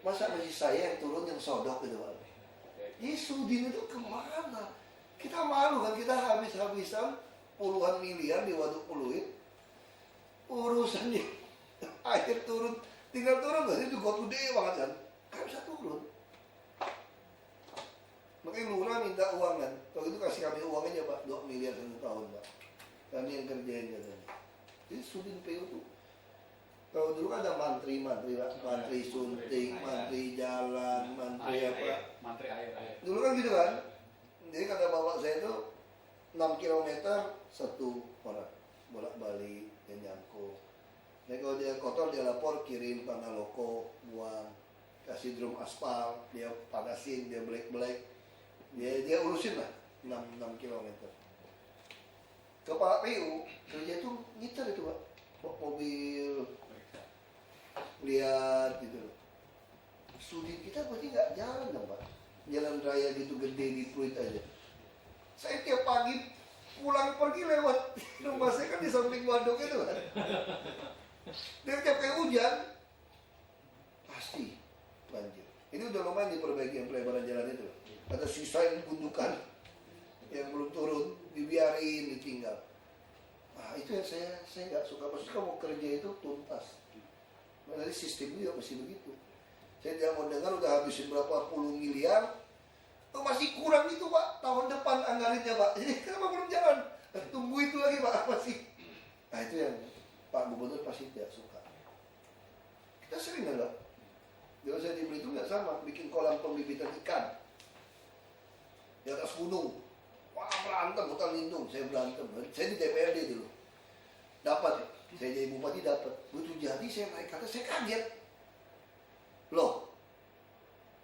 Masa masih saya yang turun yang sodok gitu Pak? Jadi Sudin itu kemana? Kita malu kan, kita habis-habisan puluhan miliar di waduk Pluit. Urusannya air turun, tinggal turun nggak sih? Itu got gede banget kan? Kan bisa turun. Makanya Lurah minta uang kan. Kalau itu kasih kami uang aja Pak, 2 miliar 1 tahun Pak. Kami yang kerjain katanya. Jadi Sudin PU tuh, kalau dulu kan ada mantri Pak. Mantri sunting, mantri jalan, mantri apa.
Mantri air.
Dulu kan gitu kan. Jadi kata bapak saya itu 6 kilometer 1 orang bolak-balik dan nyangkut. Jadi kalau dia kotor dia lapor, kirim tanah loko, buang, kasih drum aspal, dia panasin, dia black, dia urusin lah 6 kilometer. Kepala PU kerja itu ngiter itu Pak, bawa mobil, lihat gitu loh. Sudin kita berarti nggak jalan dong Pak, jalan raya gitu gede di Pluit aja. Saya tiap pagi pulang pergi lewat rumah saya kan di samping waduk itu kan. Dan tiap kali hujan pasti banjir. Ini udah lumayan diperbaiki yang pelebaran jalan itu. Ada sisa yang gundukan yang belum turun, dibiarin, ditinggal. Nah itu yang saya nggak suka. Maksudnya kamu kerja itu tuntas. Jadi sistem itu ya mesti begitu. Saya tidak mau dengar udah habisin berapa puluh miliar, oh, masih kurang itu Pak, tahun depan anggarannya Pak. Jadi kenapa belum jalan? Tunggu itu lagi Pak, masih. Nah itu yang Pak Gubernur pasti tidak suka. Kita sering nggak? Kalau saya di Belitung nggak sama, bikin kolam pembibitan ikan di atas gunung. Wah berantem, hutan lindung, saya berantem. Saya di DPRD dulu, dapat. Saya jadi bupati dapat. Begitu jadi saya naik ke atas, saya kaget. Loh,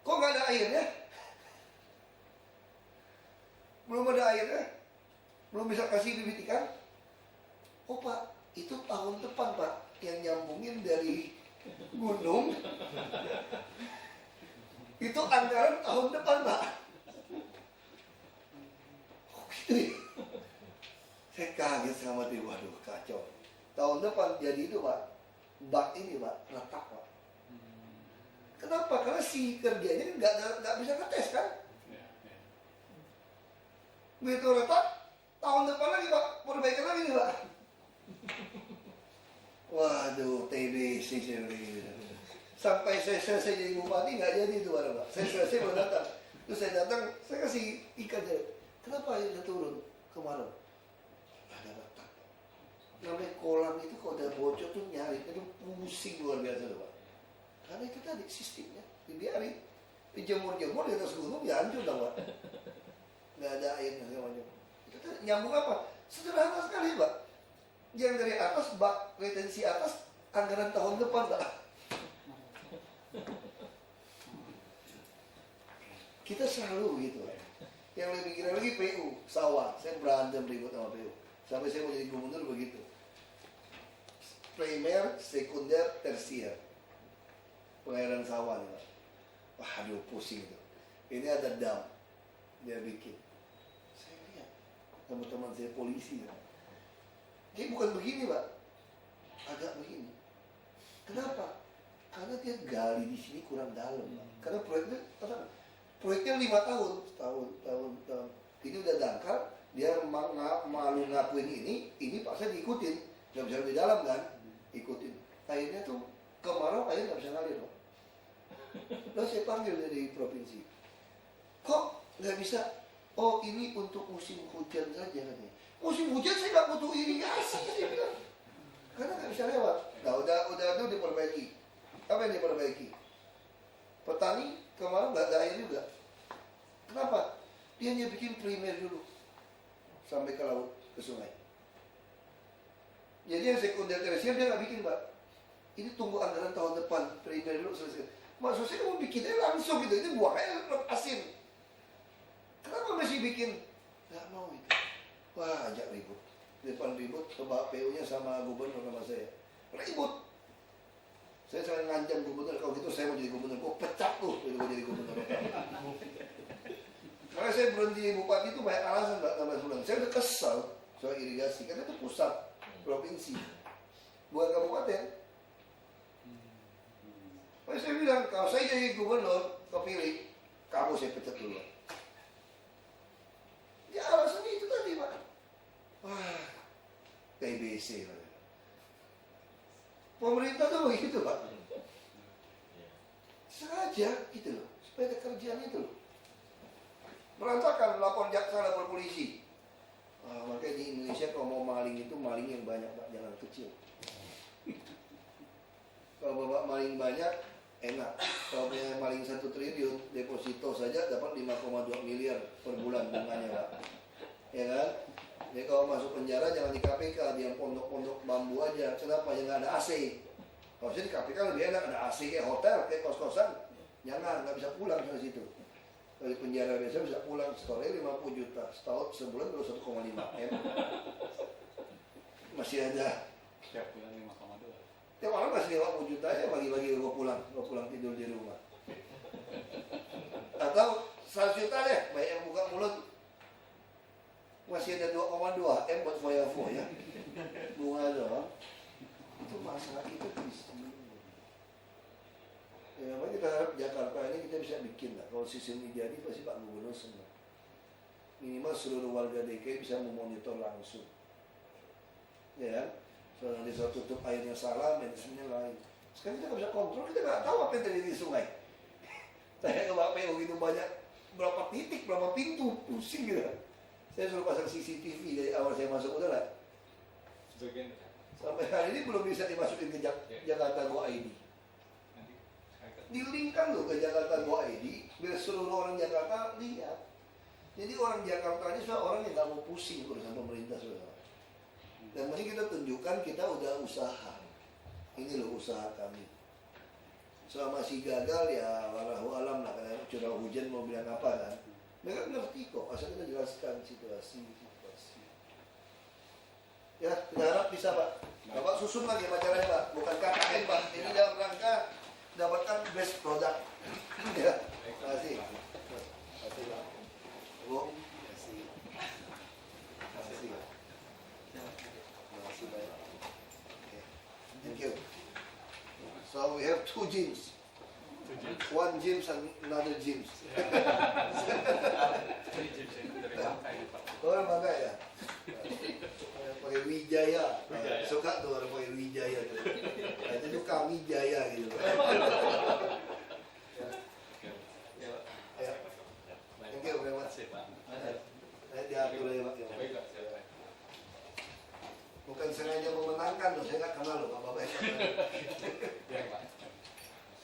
kok nggak ada airnya? Belum ada airnya, belum bisa kasih bibit ikan. Oh Pak, itu tahun depan Pak, yang nyambungin dari gunung. Itu anggaran tahun depan Pak. Oh gitu ya? Saya kaget sama dia, waduh kacau. Tahun depan jadi itu Pak, bak ini Pak, retak Pak. Kenapa? Karena si kerjanya nggak bisa ngetes kan? Begitu retak, tahun depan lagi Pak, perbaikan lagi nih Pak. Waduh, TBC saya begini. Sampai saya selesai jadi bupati nggak jadi itu Pak. Saya selesai baru datang. Terus saya datang, saya kasih ikan aja. Kenapa airnya turun kemarin? Ada retak. Namanya kolam itu kalau udah bocor tuh nyari, itu pusing luar biasa tuh Pak. Karena itu tadi sistemnya, dibiarin. Dijemur-jemur di atas gunung ya hancur dong Pak. Nggak ada airnya segala macam. Itu tadi nyambung apa? Sederhana sekali Pak. Yang dari atas, bak retensi atas, anggaran tahun depan Pak. Kita selalu begitu Pak. Yang lebih gila lagi PU, sawah. Saya berantem ribut sama PU. Sampai saya mau jadi gubernur begitu. Primer, sekunder, tersier. Pengairan sawah nih Pak. Wah aduh pusing itu. Ini ada dam. Dia bikin. Saya lihat teman-teman saya polisi ya. Dia bukan begini Pak. Agak begini. Kenapa? Karena dia gali di sini kurang dalam Pak. Karena proyeknya 5 tahun. Tahun. Ini udah dangkal. Dia malu ngakuin ini Pak saya diikutin. Gak bisa lebih dalam kan? Ikutin. Akhirnya tuh kemarau air gak bisa ngalir Pak. Lalu saya panggil dari provinsi. Kok nggak bisa? Oh ini untuk musim hujan saja katanya. Musim hujan saya nggak butuh irigasi saya bilang. Karena nggak bisa lewat. Nah udah itu diperbaiki. Apa yang diperbaiki? Petani kemarin nggak ada air juga. Kenapa? Dia hanya bikin primer dulu sampai ke laut, ke sungai. Jadi yang sekunder tersier dia nggak bikin Pak. Ini tunggu anggaran tahun depan, primer dulu selesai. Maksud saya mau bikinnya langsung gitu, ini buang aja asin. Kenapa masih bikin? Gak mau itu. Wah, ajak ribut. Depan ribut, coba PU-nya sama gubernur sama saya. Ribut. Saya sering ngancam gubernur, kalau gitu saya mau jadi gubernur. Kok pecat tuh, kalau jadi gubernur. Makanya saya berhenti jadi bupati itu banyak alasan Pak, 16 bulan. Saya udah kesal soal irigasi, karena itu pusat provinsi, bukan kabupaten. Makanya saya bilang, kalau saya jadi gubernur, kepilih, kamu saya pecat dulu. Ya alasannya itu tadi Pak. Wah, TBC. Pemerintah tuh begitu Pak. Sengaja gitu loh, supaya ada kerjaan itu loh. Berantakan lapor jaksa, lapor polisi. Makanya di Indonesia kalau mau maling itu maling yang banyak Pak, jangan kecil. Kalau bapak maling banyak, enak. Kalau punya maling 1 triliun, deposito saja dapat 5,2 miliar per bulan bunganya Pak. Ya kan? Jadi kalau masuk penjara jangan di KPK, dia pondok-pondok bambu aja. Kenapa? Yang nggak ada AC. Kalau di KPK lebih enak, ada AC kayak hotel, kayak kos-kosan. Jangan, nggak bisa pulang ke situ. Dari penjara biasa bisa pulang, setornya 50 juta. Setahun, sebulan baru 1,5 M. Masih ada.
Setiap bulan 5,2.
Tiap malam masih 50 juta ya, bagi-bagi gue pulang tidur di rumah. Atau 100 juta deh, banyak yang buka mulut. Masih ada 2,2 M buat foya-foya. Bunga doang. Itu masalah itu di sini. Ya memang kita harap Jakarta ini kita bisa bikin lah. Kalau sistem ini jadi pasti Pak Gubernur senang. Minimal seluruh warga DKI bisa memonitor langsung. Ya kan? Soalnya di suatu tutup airnya salah, manajemennya lain. Sekarang kita nggak bisa kontrol, kita nggak tahu apa yang terjadi di sungai. Saya ke PU begitu banyak, berapa titik, berapa pintu, pusing gitu. Saya suruh pasang CCTV dari awal saya masuk udara.
Sebagian
Sampai hari ini belum bisa dimasukin ke Jakarta Go ID. Dilingkan loh ke Jakarta Go ID, biar seluruh orang Jakarta lihat. Jadi orang Jakarta ini sudah orang yang nggak mau pusing urusan pemerintah saudara. Dan mending kita tunjukkan kita udah usaha. Ini loh usaha kami. Selama masih gagal ya walau alam lah, karena curah hujan mau bilang apa kan. Mereka ngerti kok, asal kita jelaskan situasi. Ya, kita harap bisa Pak. Bapak susun lagi acaranya Pak, bukan KKN Pak. Ini dalam rangka dapatkan best product. Ya, terima kasih. Terima kasih Pak. Bu, terima kasih. Terima kasih Pak. Terima kasih Pak. Okay. Thank you. So we have 2 gyms. 1 gym and another gym. Oh, bangga ya. Pakai Wijaya. Suka tuh orang pakai Wijaya tuh. Itu tuh kami Jaya gitu. Thank you very much. Diatur ya Pak. Bukan sengaja memenangkan loh, saya nggak kenal loh Pak Bapak.